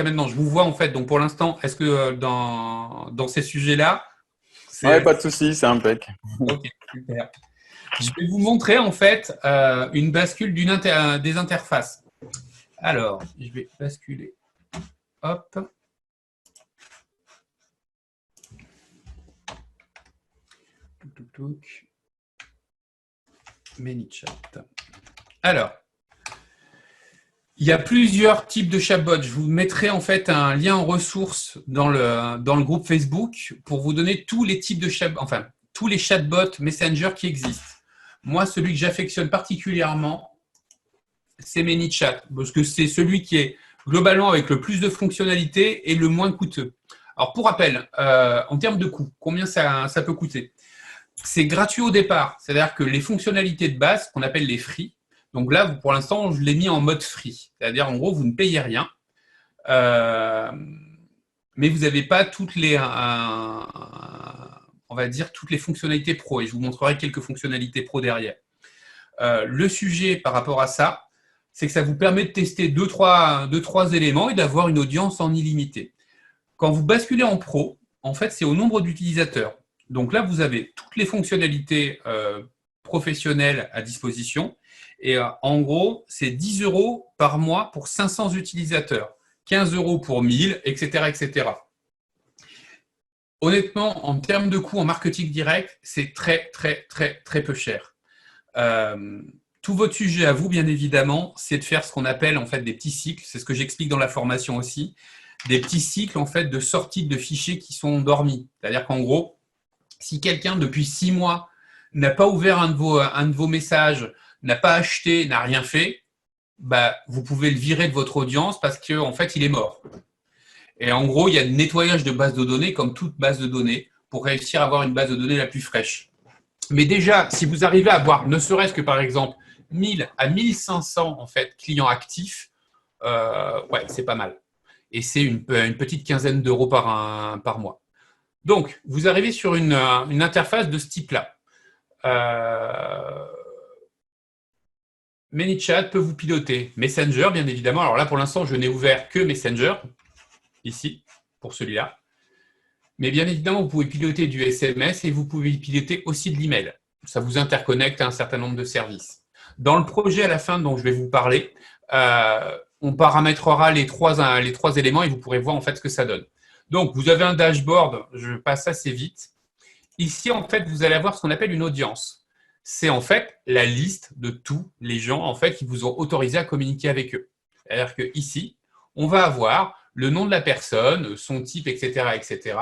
Speaker 1: maintenant? Je vous vois en fait, donc pour l'instant, est-ce que dans ces sujets-là…
Speaker 2: Ouais, pas de souci, c'est impec.
Speaker 1: Ok, super. Je vais vous montrer en fait une bascule des interfaces. Alors, je vais basculer. Hop. ManyChat. Alors, il y a plusieurs types de chatbots. Je vous mettrai en fait un lien en ressources dans le groupe Facebook pour vous donner tous les types de chatbots, enfin, tous les chatbots Messenger qui existent. Moi, celui que j'affectionne particulièrement, c'est ManyChat, parce que c'est celui qui est globalement avec le plus de fonctionnalités et le moins coûteux. Alors, pour rappel, en termes de coût, combien ça peut coûter? C'est gratuit au départ, c'est-à-dire que les fonctionnalités de base, qu'on appelle les free, donc là, pour l'instant, je l'ai mis en mode free, c'est-à-dire en gros, vous ne payez rien, mais vous n'avez pas toutes les, on va dire, toutes les fonctionnalités pro, et je vous montrerai quelques fonctionnalités pro derrière. Le sujet par rapport à ça, c'est que ça vous permet de tester deux, trois éléments et d'avoir une audience en illimité. Quand vous basculez en pro, en fait, c'est au nombre d'utilisateurs. Donc là, vous avez toutes les fonctionnalités professionnelles à disposition. Et en gros, c'est 10 € par mois pour 500 utilisateurs, 15 € pour 1000, etc., etc. Honnêtement, en termes de coût en marketing direct, c'est très, très, très, très peu cher. Tout votre sujet à vous, bien évidemment, c'est de faire ce qu'on appelle en fait des petits cycles. C'est ce que j'explique dans la formation aussi. des petits cycles en fait, de sortie de fichiers qui sont dormis. C'est-à-dire qu'en gros, si quelqu'un, depuis 6 mois, n'a pas ouvert un de vos messages, n'a pas acheté, n'a rien fait, bah, vous pouvez le virer de votre audience parce qu'en fait, il est mort. Et en gros, il y a le nettoyage de base de données comme toute base de données pour réussir à avoir une base de données la plus fraîche. Mais déjà, si vous arrivez à avoir, ne serait-ce que par exemple, 1000 à 1500 en fait, clients actifs, ouais, c'est pas mal. Et c'est une petite quinzaine d'euros par mois. Donc, vous arrivez sur une interface de ce type-là. ManyChat peut vous piloter. Messenger, bien évidemment. Alors là, pour l'instant, je n'ai ouvert que Messenger, ici, pour celui-là. Mais bien évidemment, vous pouvez piloter du SMS et vous pouvez piloter aussi de l'email. Ça vous interconnecte à un certain nombre de services. Dans le projet à la fin dont je vais vous parler, on paramétrera les trois éléments et vous pourrez voir en fait ce que ça donne. Donc, vous avez un dashboard, je passe assez vite. Ici, en fait, vous allez avoir ce qu'on appelle une audience. C'est en fait la liste de tous les gens en fait qui vous ont autorisé à communiquer avec eux. C'est-à-dire que ici, on va avoir le nom de la personne, son type, etc., etc.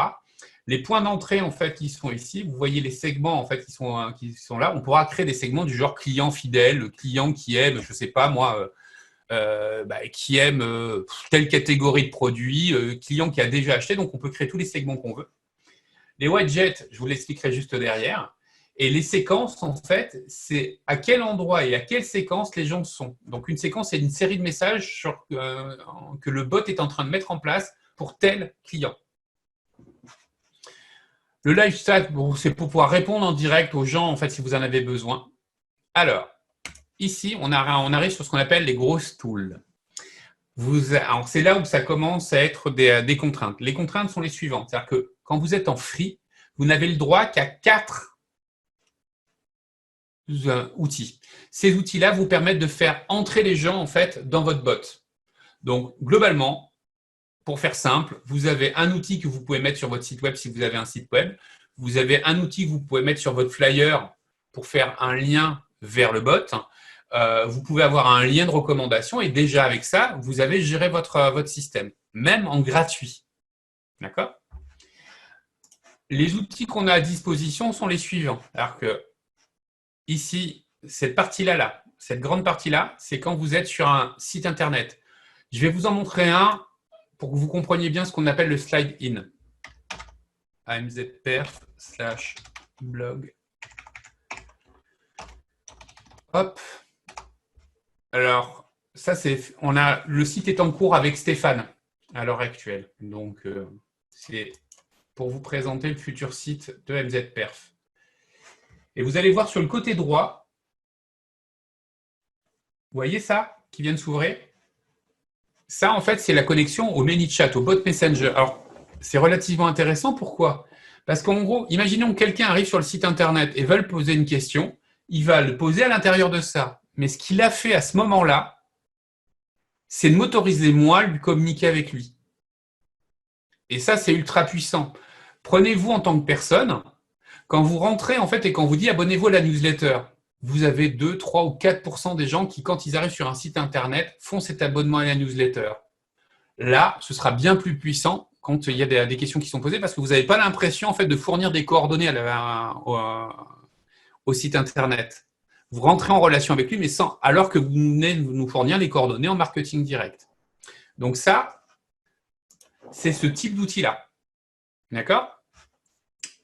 Speaker 1: Les points d'entrée, en fait, qui sont ici. Vous voyez les segments, en fait, qui sont là. On pourra créer des segments du genre client fidèle, client qui aime, je ne sais pas moi, qui aime telle catégorie de produits, client qui a déjà acheté. Donc, on peut créer tous les segments qu'on veut. Les widgets, je vous l'expliquerai juste derrière. Et les séquences, en fait, c'est à quel endroit et à quelle séquence les gens sont. Donc, une séquence, c'est une série de messages que le bot est en train de mettre en place pour tel client. Le live chat, bon, c'est pour pouvoir répondre en direct aux gens, en fait, si vous en avez besoin. Alors, ici, on arrive sur ce qu'on appelle les grosses tools. C'est là où ça commence à être des contraintes. Les contraintes sont les suivantes. C'est-à-dire que quand vous êtes en free, vous n'avez le droit qu'à 4 outils. Ces outils-là vous permettent de faire entrer les gens en fait dans votre bot. Donc, globalement, pour faire simple, vous avez un outil que vous pouvez mettre sur votre site web si vous avez un site web. Vous avez un outil que vous pouvez mettre sur votre flyer pour faire un lien vers le bot. Vous pouvez avoir un lien de recommandation et déjà avec ça, vous avez géré votre système, même en gratuit. D'accord ? Les outils qu'on a à disposition sont les suivants. Alors que ici, cette partie-là, cette grande partie-là, c'est quand vous êtes sur un site internet. Je vais vous en montrer un pour que vous compreniez bien ce qu'on appelle le slide in. amzperf/blog. Hop. Alors, ça c'est, le site est en cours avec Stéphane à l'heure actuelle. Donc, c'est pour vous présenter le futur site de MZPerf. Et vous allez voir sur le côté droit, vous voyez ça qui vient de s'ouvrir? Ça, en fait, c'est la connexion au ManyChat, au bot Messenger. Alors, c'est relativement intéressant. Pourquoi? Parce qu'en gros, imaginons que quelqu'un arrive sur le site Internet et veut poser une question. Il va le poser à l'intérieur de ça. Mais ce qu'il a fait à ce moment-là, c'est de m'autoriser, moi, à lui communiquer avec lui. Et ça, c'est ultra puissant. Prenez-vous en tant que personne, quand vous rentrez, en fait, et quand vous dites abonnez-vous à la newsletter, vous avez 2, 3 ou 4% des gens qui, quand ils arrivent sur un site Internet, font cet abonnement à la newsletter. Là, ce sera bien plus puissant quand il y a des questions qui sont posées parce que vous n'avez pas l'impression en fait, de fournir des coordonnées au site Internet. Vous rentrez en relation avec lui, mais alors que vous venez de nous fournir les coordonnées en marketing direct. Donc ça, c'est ce type d'outil-là. D'accord ?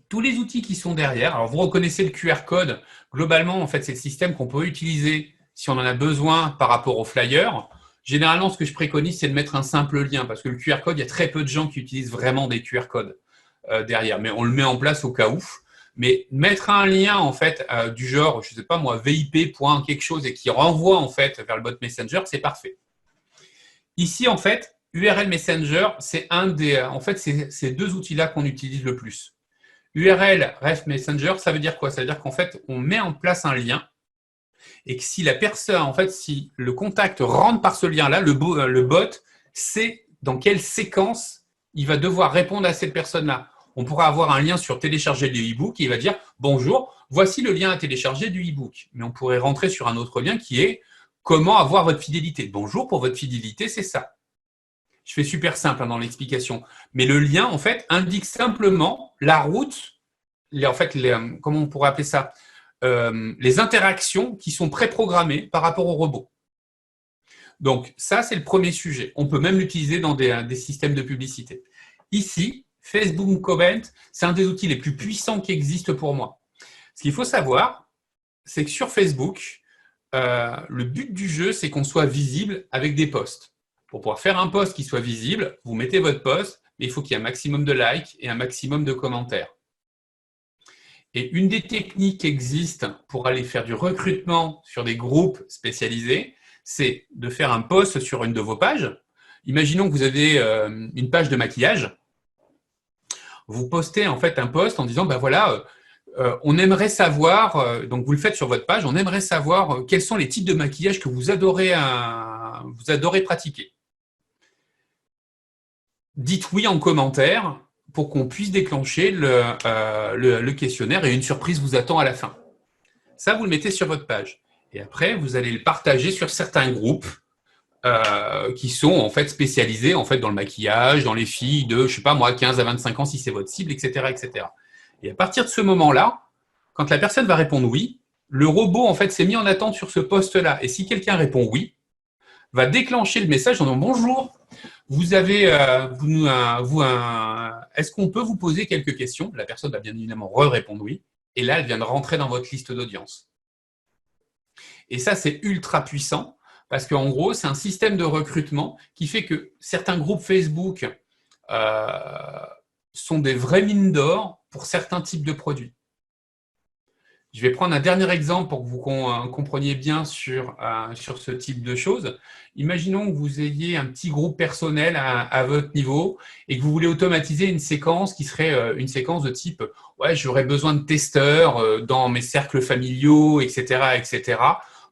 Speaker 1: Tous les outils qui sont derrière, alors vous reconnaissez le QR code, globalement, en fait, c'est le système qu'on peut utiliser si on en a besoin par rapport au flyer. Généralement, ce que je préconise, c'est de mettre un simple lien, parce que le QR code, il y a très peu de gens qui utilisent vraiment des QR codes derrière, mais on le met en place au cas où. Mais mettre un lien, en fait, du genre, je ne sais pas moi, VIP. quelque chose et qui renvoie, en fait, vers le bot Messenger, c'est parfait. Ici, en fait, URL Messenger, c'est ces deux outils-là qu'on utilise le plus. URL Ref Messenger, ça veut dire quoi? Ça veut dire qu'en fait, on met en place un lien et que si la personne, en fait, si le contact rentre par ce lien-là, le bot sait dans quelle séquence il va devoir répondre à cette personne-là. On pourra avoir un lien sur télécharger le e-book et il va dire « Bonjour, voici le lien à télécharger du e-book ». Mais on pourrait rentrer sur un autre lien qui est « Comment avoir votre fidélité ». Bonjour, pour votre fidélité, c'est ça. Je fais super simple dans l'explication. Mais le lien, en fait, indique simplement la route, comment on pourrait appeler ça, les interactions qui sont préprogrammées par rapport au robot. Donc, ça, c'est le premier sujet. On peut même l'utiliser dans des systèmes de publicité. Ici, Facebook Comment, c'est un des outils les plus puissants qui existent pour moi. Ce qu'il faut savoir, c'est que sur Facebook, le but du jeu, c'est qu'on soit visible avec des posts. Pour pouvoir faire un post qui soit visible, vous mettez votre post, mais il faut qu'il y ait un maximum de likes et un maximum de commentaires. Et une des techniques qui existent pour aller faire du recrutement sur des groupes spécialisés, c'est de faire un post sur une de vos pages. Imaginons que vous avez une page de maquillage. Vous postez en fait un post en disant, ben voilà, on aimerait savoir, donc vous le faites sur votre page, on aimerait savoir quels sont les types de maquillage que vous adorez pratiquer. Dites oui en commentaire pour qu'on puisse déclencher le questionnaire et une surprise vous attend à la fin. Ça, vous le mettez sur votre page. Et après, vous allez le partager sur certains groupes qui sont en fait spécialisés en fait, dans le maquillage, dans les filles de, je sais pas moi, 15 à 25 ans si c'est votre cible, etc., etc. Et à partir de ce moment-là, quand la personne va répondre oui, le robot en fait s'est mis en attente sur ce poste-là. Et si quelqu'un répond oui, va déclencher le message en disant bonjour. Vous avez, est-ce qu'on peut vous poser quelques questions? La personne va bien évidemment répondre oui. Et là, elle vient de rentrer dans votre liste d'audience. Et ça, c'est ultra puissant parce qu'en gros, c'est un système de recrutement qui fait que certains groupes Facebook sont des vraies mines d'or pour certains types de produits. Je vais prendre un dernier exemple pour que vous compreniez bien sur ce type de choses. Imaginons que vous ayez un petit groupe personnel à votre niveau et que vous voulez automatiser une séquence qui serait une séquence de type « ouais, j'aurais besoin de testeurs dans mes cercles familiaux, etc. etc. »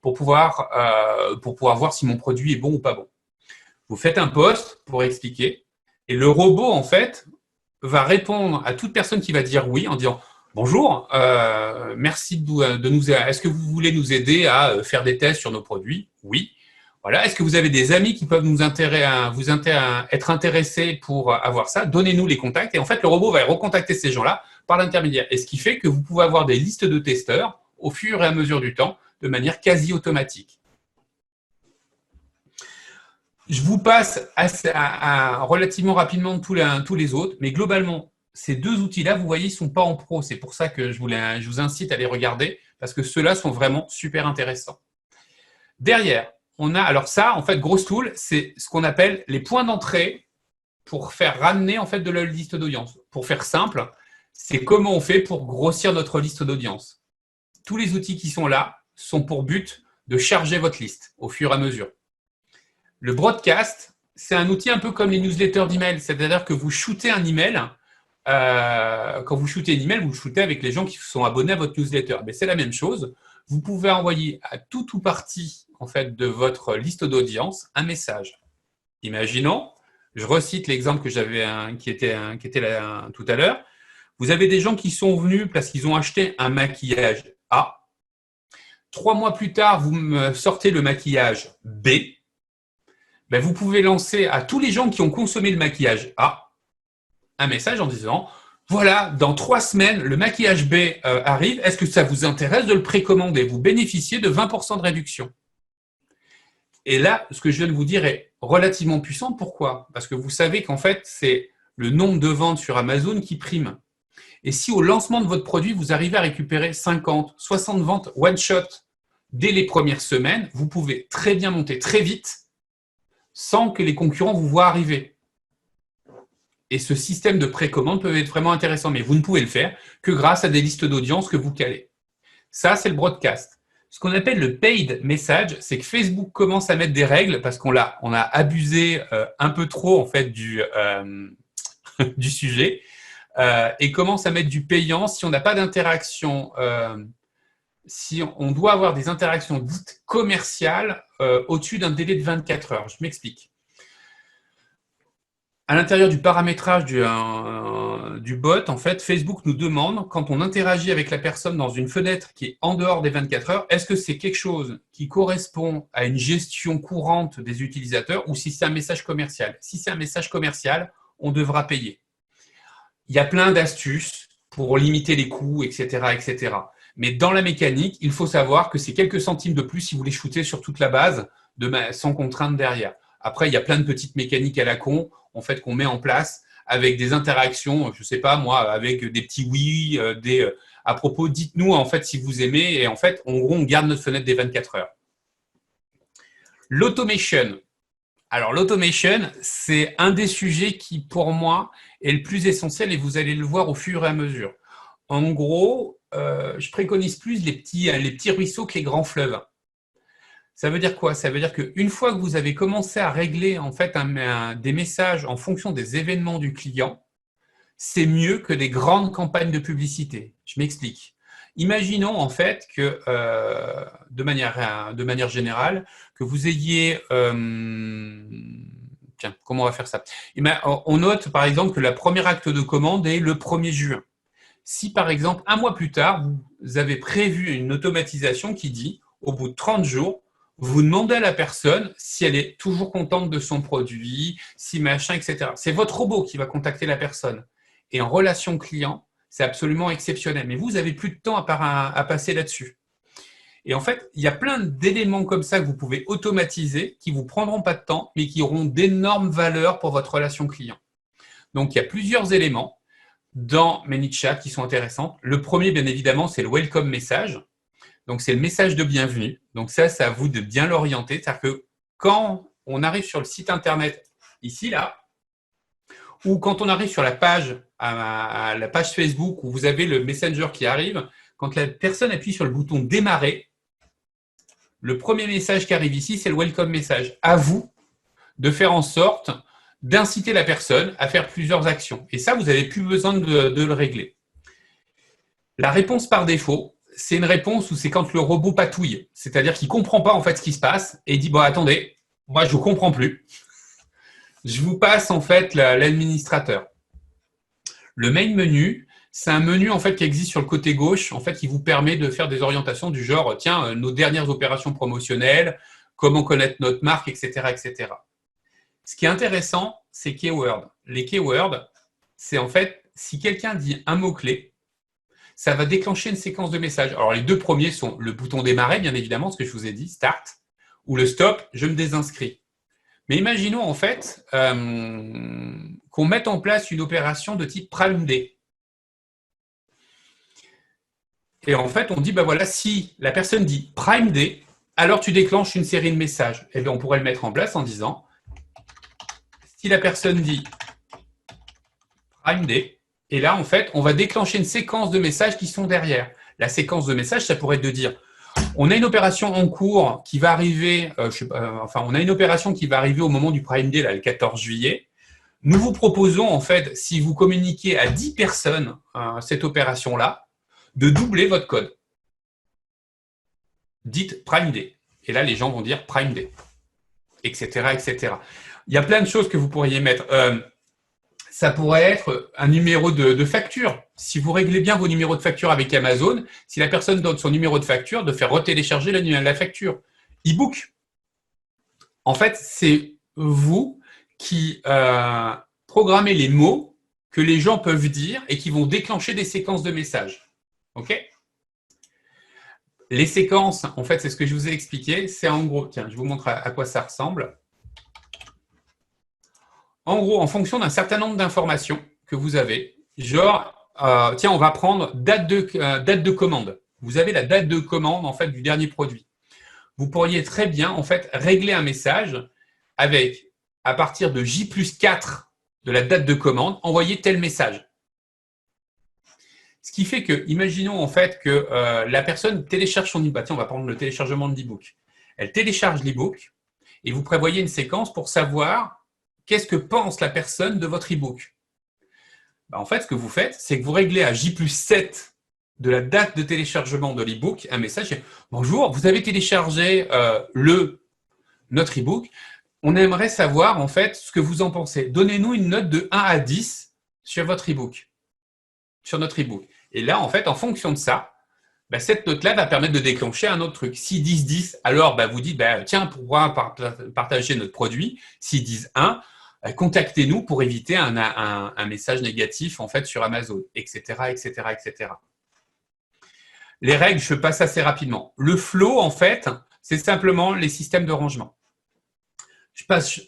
Speaker 1: pour pouvoir voir si mon produit est bon ou pas bon. Vous faites un post pour expliquer et le robot, en fait, va répondre à toute personne qui va dire oui en disant « Bonjour, merci de nous aider. Est-ce que vous voulez nous aider à faire des tests sur nos produits? Oui. Voilà. Est-ce que vous avez des amis qui peuvent être intéressés pour avoir ça? Donnez-nous les contacts. Et en fait, le robot va recontacter ces gens-là par l'intermédiaire. Et ce qui fait que vous pouvez avoir des listes de testeurs au fur et à mesure du temps de manière quasi automatique. Je vous passe relativement rapidement tous les autres, mais globalement, ces deux outils-là, vous voyez, ils ne sont pas en pro. C'est pour ça que je vous incite à les regarder, parce que ceux-là sont vraiment super intéressants. Derrière, on a, alors ça, en fait, Growstool, c'est ce qu'on appelle les points d'entrée pour faire ramener en fait de la liste d'audience. Pour faire simple, c'est comment on fait pour grossir notre liste d'audience. Tous les outils qui sont là sont pour but de charger votre liste au fur et à mesure. Le broadcast, c'est un outil un peu comme les newsletters d'email, c'est-à-dire que vous shootez un email. Quand vous shootez un email, vous shootez avec les gens qui sont abonnés à votre newsletter. Mais c'est la même chose. Vous pouvez envoyer à tout ou partie en fait, de votre liste d'audience un message. Imaginons, je recite l'exemple que j'avais qui était là tout à l'heure. Vous avez des gens qui sont venus parce qu'ils ont acheté un maquillage A. 3 mois plus tard, vous me sortez le maquillage B. Ben, vous pouvez lancer à tous les gens qui ont consommé le maquillage A un message en disant « Voilà, dans 3 semaines, le maquillage B arrive. Est-ce que ça vous intéresse de le précommander? Vous bénéficiez de 20% de réduction. » Et là, ce que je viens de vous dire est relativement puissant. Pourquoi? Parce que vous savez qu'en fait, c'est le nombre de ventes sur Amazon qui prime. Et si au lancement de votre produit, vous arrivez à récupérer 50, 60 ventes one-shot dès les premières semaines, vous pouvez très bien monter très vite sans que les concurrents vous voient arriver. Et ce système de précommande peut être vraiment intéressant, mais vous ne pouvez le faire que grâce à des listes d'audience que vous calez. Ça, c'est le broadcast. Ce qu'on appelle le paid message, c'est que Facebook commence à mettre des règles parce qu'on a abusé un peu trop en fait du sujet et commence à mettre du payant si on n'a pas d'interaction. Si on doit avoir des interactions dites commerciales au-dessus d'un délai de 24 heures. Je m'explique. À l'intérieur du paramétrage du bot, en fait, Facebook nous demande, quand on interagit avec la personne dans une fenêtre qui est en dehors des 24 heures, est-ce que c'est quelque chose qui correspond à une gestion courante des utilisateurs ou si c'est un message commercial? Si c'est un message commercial, on devra payer. Il y a plein d'astuces pour limiter les coûts, etc., etc. Mais dans la mécanique, il faut savoir que c'est quelques centimes de plus si vous les shootez sur toute la base, sans contrainte derrière. Après, il y a plein de petites mécaniques à la con, en fait, qu'on met en place avec des interactions, je ne sais pas moi, avec des petits oui, à propos, dites-nous en fait si vous aimez, et en fait, en gros, on garde notre fenêtre des 24 heures. L'automation. Alors, l'automation, c'est un des sujets qui, pour moi, est le plus essentiel et vous allez le voir au fur et à mesure. En gros, je préconise plus les petits ruisseaux que les grands fleuves. Ça veut dire quoi? Ça veut dire qu'une fois que vous avez commencé à régler en fait des messages en fonction des événements du client, c'est mieux que des grandes campagnes de publicité. Je m'explique. Imaginons en fait que, de manière générale, que vous ayez... tiens, comment on va faire ça? On note par exemple que le premier acte de commande est le 1er juin. Si par exemple, un mois plus tard, vous avez prévu une automatisation qui dit, au bout de 30 jours, vous demandez à la personne si elle est toujours contente de son produit, si machin, etc. C'est votre robot qui va contacter la personne. Et en relation client, c'est absolument exceptionnel. Mais vous avez plus de temps à passer là-dessus. Et en fait, il y a plein d'éléments comme ça que vous pouvez automatiser qui vous prendront pas de temps, mais qui auront d'énormes valeurs pour votre relation client. Donc, il y a plusieurs éléments dans ManyChat qui sont intéressants. Le premier, bien évidemment, c'est le welcome message. Donc, c'est le message de bienvenue. Donc, ça, c'est à vous de bien l'orienter. C'est-à-dire que quand on arrive sur le site Internet, ici, là, ou quand on arrive sur la page, à la page Facebook où vous avez le Messenger qui arrive, quand la personne appuie sur le bouton démarrer, le premier message qui arrive ici, c'est le welcome message. À vous de faire en sorte d'inciter la personne à faire plusieurs actions. Et ça, vous n'avez plus besoin de le régler. La réponse par défaut, c'est une réponse où c'est quand le robot patouille. C'est-à-dire qu'il ne comprend pas en fait ce qui se passe et il dit, bon, attendez, moi, je ne comprends plus. Je vous passe en fait l'administrateur. Le main menu, c'est un menu en fait qui existe sur le côté gauche, en fait, qui vous permet de faire des orientations du genre, tiens, nos dernières opérations promotionnelles, comment connaître notre marque, etc., etc. Ce qui est intéressant, c'est keywords. Les keywords, c'est en fait, si quelqu'un dit un mot-clé, ça va déclencher une séquence de messages. Alors, les deux premiers sont le bouton démarrer, bien évidemment, ce que je vous ai dit, start, ou le stop, je me désinscris. Mais imaginons en fait qu'on mette en place une opération de type Prime Day. Et en fait, on dit, ben voilà, si la personne dit Prime Day, alors tu déclenches une série de messages. Et bien, on pourrait le mettre en place en disant, si la personne dit Prime Day, et là, en fait, on va déclencher une séquence de messages qui sont derrière. La séquence de messages, ça pourrait être de dire, on a une opération en cours qui va arriver, on a une opération qui va arriver au moment du Prime Day, là, le 14 juillet. Nous vous proposons, en fait, si vous communiquez à 10 personnes cette opération-là, de doubler votre code. Dites Prime Day. Et là, les gens vont dire Prime Day, etc., etc. Il y a plein de choses que vous pourriez mettre. Ça pourrait être un numéro de facture. Si vous réglez bien vos numéros de facture avec Amazon, si la personne donne son numéro de facture, de faire retélécharger la facture. E-book. En fait, c'est vous qui programmez les mots que les gens peuvent dire et qui vont déclencher des séquences de messages. OK? Les séquences, en fait, c'est ce que je vous ai expliqué. C'est en gros, tiens, je vous montre à quoi ça ressemble. En gros, en fonction d'un certain nombre d'informations que vous avez, genre, tiens, on va prendre date de commande. Vous avez la date de commande, en fait, du dernier produit. Vous pourriez très bien, en fait, régler un message avec, à partir de J+4 de la date de commande, envoyer tel message. Ce qui fait que, imaginons, en fait, que la personne télécharge son e-book. Tiens, on va prendre le téléchargement de l'e-book. Elle télécharge l'e-book et vous prévoyez une séquence pour savoir qu'est-ce que pense la personne de votre e-book. En fait, ce que vous faites, c'est que vous réglez à J+7 de la date de téléchargement de l'e-book un message. Bonjour, vous avez téléchargé notre e-book. On aimerait savoir en fait ce que vous en pensez. Donnez-nous une note de 1 à 10 sur votre e-book. sur notre e-book. Et là, en fait, en fonction de ça, bah, cette note-là va permettre de déclencher un autre truc. S'ils disent 10, alors bah, vous dites, bah, tiens, pour pouvoir partager notre produit, s'ils disent 1, contactez-nous pour éviter un message négatif en fait, sur Amazon, etc., etc., etc. Les règles, je passe assez rapidement. Le flow, en fait, c'est simplement les systèmes de rangement. Je passe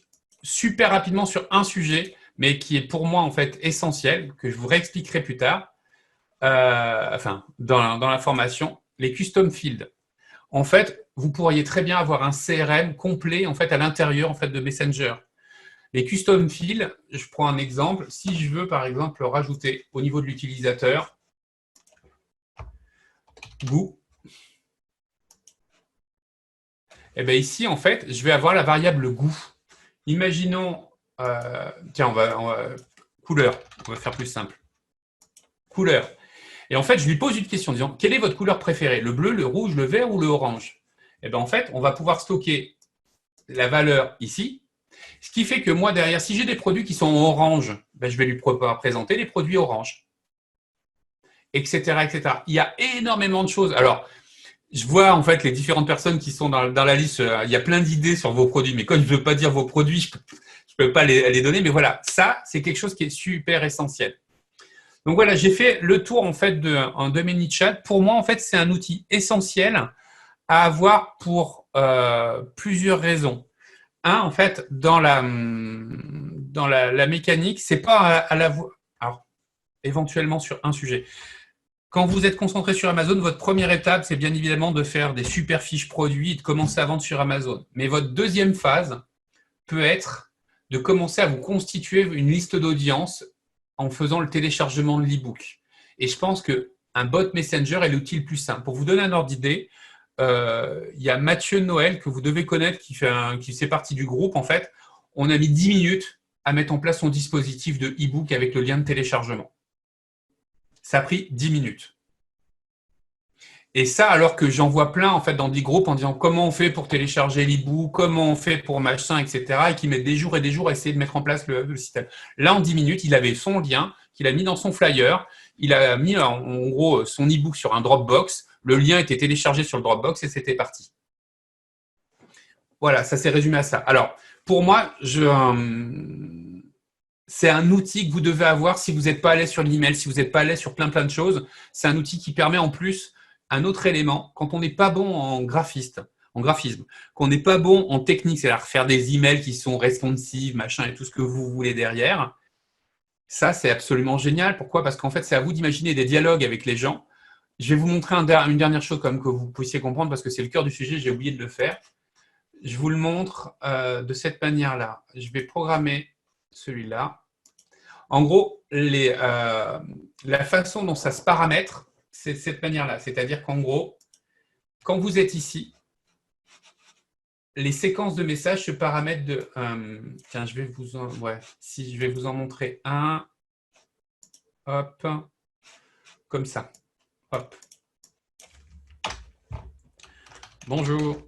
Speaker 1: super rapidement sur un sujet, mais qui est pour moi en fait essentiel, que je vous réexpliquerai plus tard, dans la formation, les custom fields. En fait, vous pourriez très bien avoir un CRM complet en fait, à l'intérieur en fait, de Messenger. Les custom fields, je prends un exemple. Si je veux, par exemple, rajouter au niveau de l'utilisateur goût, et bien ici, en fait, je vais avoir la variable goût. Imaginons, tiens, on va couleur, on va faire plus simple. Couleur. Et en fait, je lui pose une question en disant, quelle est votre couleur préférée? Le bleu, le rouge, le vert ou le orange? Et bien en fait, on va pouvoir stocker la valeur ici. Ce qui fait que moi, derrière, si j'ai des produits qui sont en orange, ben, je vais lui présenter les produits orange, etc., etc. Il y a énormément de choses. Alors, je vois en fait les différentes personnes qui sont dans la liste. Il y a plein d'idées sur vos produits, mais comme je ne veux pas dire vos produits, je ne peux pas les donner. Mais voilà, ça, c'est quelque chose qui est super essentiel. Donc voilà, j'ai fait le tour en fait de ManyChat. Pour moi, en fait, c'est un outil essentiel à avoir pour plusieurs raisons. En fait, dans la mécanique, c'est pas à la voix. Alors, éventuellement sur un sujet. Quand vous êtes concentré sur Amazon, votre première étape, c'est bien évidemment de faire des super fiches produits et de commencer à vendre sur Amazon. Mais votre deuxième phase peut être de commencer à vous constituer une liste d'audience en faisant le téléchargement de l'e-book. Et je pense qu'un bot Messenger est l'outil le plus simple. Pour vous donner un ordre d'idée, il y a Mathieu Noël que vous devez connaître, qui fait partie du groupe. En fait, on a mis 10 minutes à mettre en place son dispositif de e-book avec le lien de téléchargement. Ça a pris 10 minutes. Et ça, alors que j'en vois plein en fait, dans des groupes en disant comment on fait pour télécharger l'e-book, comment on fait pour machin, etc. Et qui mettent des jours et des jours à essayer de mettre en place le système. Là, en 10 minutes, il avait son lien qu'il a mis dans son flyer. Il a mis en gros son e-book sur un Dropbox. Le lien était téléchargé sur le Dropbox et c'était parti. Voilà, ça s'est résumé à ça. Alors, pour moi, c'est un outil que vous devez avoir si vous n'êtes pas allé sur l'email, si vous n'êtes pas allé sur plein de choses. C'est un outil qui permet en plus un autre élément, quand on n'est pas bon en graphisme, qu'on n'est pas bon en technique, c'est-à-dire faire des emails qui sont responsives, machin et tout ce que vous voulez derrière, ça c'est absolument génial. Pourquoi? Parce qu'en fait, c'est à vous d'imaginer des dialogues avec les gens. Je vais vous montrer une dernière chose comme que vous puissiez comprendre parce que c'est le cœur du sujet, j'ai oublié de le faire. Je vous le montre de cette manière-là. Je vais programmer celui-là. En gros, la façon dont ça se paramètre, c'est de cette manière-là. C'est-à-dire qu'en gros, quand vous êtes ici, les séquences de messages se paramètrent de… tiens, je vais vous en montrer un. Hop. Comme ça. Hop. Bonjour.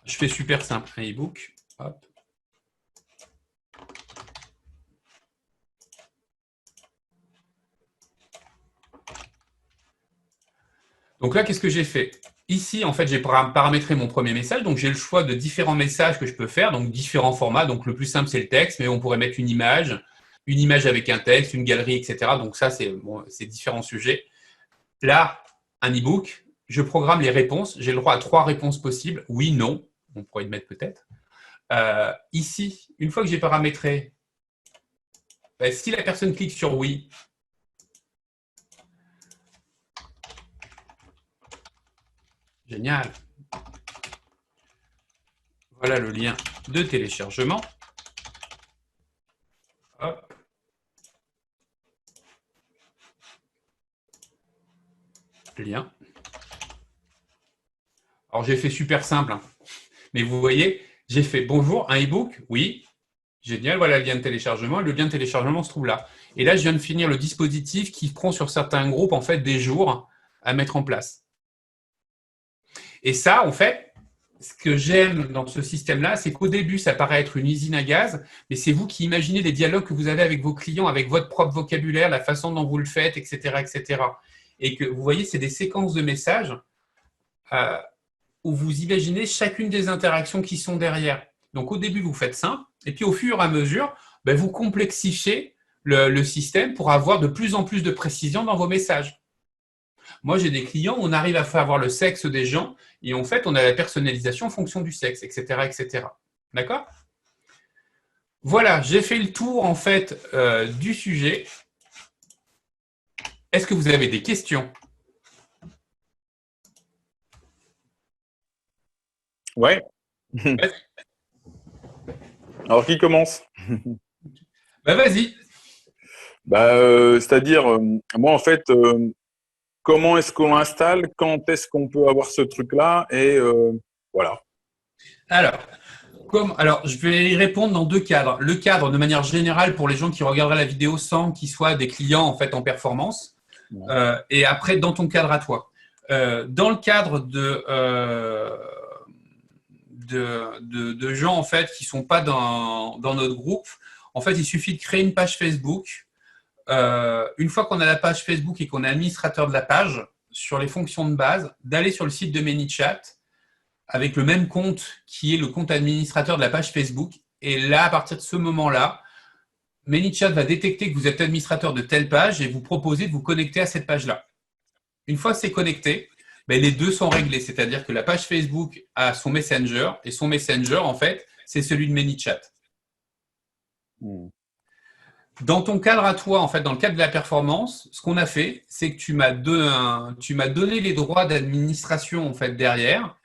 Speaker 1: Je fais super simple, un e-book. Hop. Donc là, qu'est-ce que j'ai fait? Ici, en fait, j'ai paramétré mon premier message. Donc, j'ai le choix de différents messages que je peux faire, donc différents formats. Donc, le plus simple, c'est le texte, mais on pourrait mettre une image avec un texte, une galerie, etc. Donc, ça, c'est différents sujets. Là, un e-book, je programme les réponses. J'ai le droit à 3 réponses possibles. Oui, non. On pourrait le mettre peut-être. Ici, une fois que j'ai paramétré, si la personne clique sur oui, génial. Voilà le lien de téléchargement. Hop. Lien. Alors, j'ai fait super simple, hein. Mais vous voyez, j'ai fait bonjour, un e-book, oui, génial, voilà le lien de téléchargement. Le lien de téléchargement se trouve là. Et là, je viens de finir le dispositif qui prend sur certains groupes en fait des jours à mettre en place. Et ça, en fait, ce que j'aime dans ce système-là, c'est qu'au début, ça paraît être une usine à gaz, mais c'est vous qui imaginez les dialogues que vous avez avec vos clients, avec votre propre vocabulaire, la façon dont vous le faites, etc., etc. Et que vous voyez, c'est des séquences de messages euh, où vous imaginez chacune des interactions qui sont derrière. Donc, au début, vous faites simple, et puis au fur et à mesure, ben, vous complexifiez le système pour avoir de plus en plus de précision dans vos messages. Moi, j'ai des clients où on arrive à faire avoir le sexe des gens et en fait, on a la personnalisation en fonction du sexe, etc., etc. D'accord? Voilà, j'ai fait le tour en fait du sujet. Est-ce que vous avez des questions?
Speaker 2: Ouais. Alors, qui commence?
Speaker 1: Bah, vas-y.
Speaker 2: C'est-à-dire, moi, en fait, comment est-ce qu'on installe? Quand est-ce qu'on peut avoir ce truc-là? Et voilà.
Speaker 1: Alors, je vais y répondre dans deux cadres. Le cadre, de manière générale, pour les gens qui regarderaient la vidéo sans qu'ils soient des clients en fait en performance. Et après, dans ton cadre à toi. Dans le cadre de gens en fait qui sont pas dans notre groupe, en fait, il suffit de créer une page Facebook. Une fois qu'on a la page Facebook et qu'on est administrateur de la page, sur les fonctions de base, d'aller sur le site de ManyChat avec le même compte qui est le compte administrateur de la page Facebook. Et là, à partir de ce moment-là, ManyChat va détecter que vous êtes administrateur de telle page et vous proposer de vous connecter à cette page-là. Une fois que c'est connecté, ben, les deux sont réglés. C'est-à-dire que la page Facebook a son Messenger et son Messenger, en fait, c'est celui de ManyChat. Dans ton cadre à toi, en fait, dans le cadre de la performance, ce qu'on a fait, c'est que tu m'as donné les droits d'administration en fait derrière.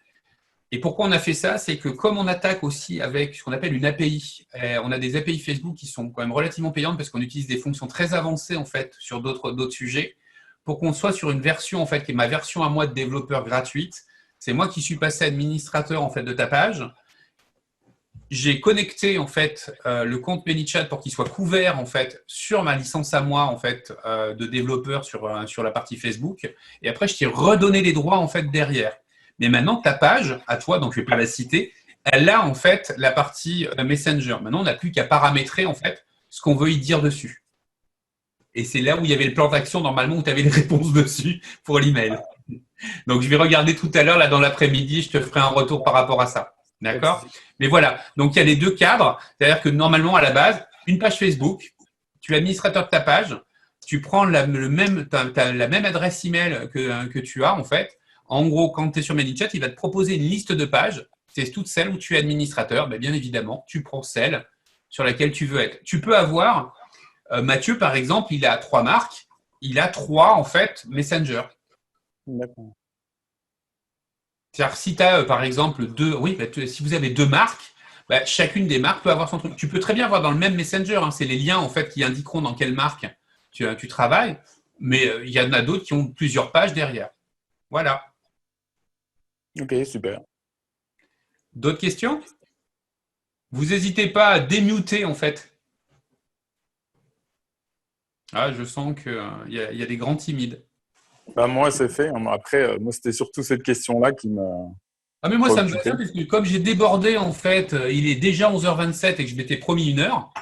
Speaker 1: Et pourquoi on a fait ça? C'est que comme on attaque aussi avec ce qu'on appelle une API, on a des API Facebook qui sont quand même relativement payantes parce qu'on utilise des fonctions très avancées en fait sur d'autres sujets. Pour qu'on soit sur une version en fait qui est ma version à moi de développeur gratuite, c'est moi qui suis passé administrateur en fait de ta page. J'ai connecté en fait le compte ManyChat pour qu'il soit couvert en fait sur ma licence à moi en fait de développeur sur la partie Facebook. Et après, je t'ai redonné les droits en fait derrière. Mais maintenant, ta page, à toi, donc je ne vais pas la citer, elle a en fait la partie Messenger. Maintenant, on n'a plus qu'à paramétrer en fait ce qu'on veut y dire dessus. Et c'est là où il y avait le plan d'action normalement où tu avais les réponses dessus pour l'email. Donc je vais regarder tout à l'heure, là dans l'après-midi, je te ferai un retour par rapport à ça. D'accord? Mais voilà, donc il y a les deux cadres. C'est-à-dire que normalement, à la base, une page Facebook, tu es administrateur de ta page, tu prends la même adresse email que tu as en fait. En gros, quand tu es sur ManyChat, il va te proposer une liste de pages. C'est toutes celles où tu es administrateur. Bien évidemment, tu prends celle sur laquelle tu veux être. Tu peux avoir, Mathieu par exemple, il a 3 marques. Il a 3 en fait Messenger.
Speaker 2: D'accord.
Speaker 1: C'est-à-dire si tu as par exemple si vous avez 2 marques, chacune des marques peut avoir son truc. Tu peux très bien avoir dans le même Messenger. Hein, c'est les liens en fait qui indiqueront dans quelle marque tu travailles. Mais il y en a d'autres qui ont plusieurs pages derrière. Voilà.
Speaker 2: Ok, super.
Speaker 1: D'autres questions? Vous n'hésitez pas à démuter en fait. Ah, je sens qu'il y a des grands timides.
Speaker 2: Moi, c'est fait. Après, moi, c'était surtout cette question-là qui me
Speaker 1: Ah, mais moi, ça me va
Speaker 2: préoccupait.
Speaker 1: bien parce que comme j'ai débordé en fait, il est déjà 11h27 et que je m'étais promis 1 heure.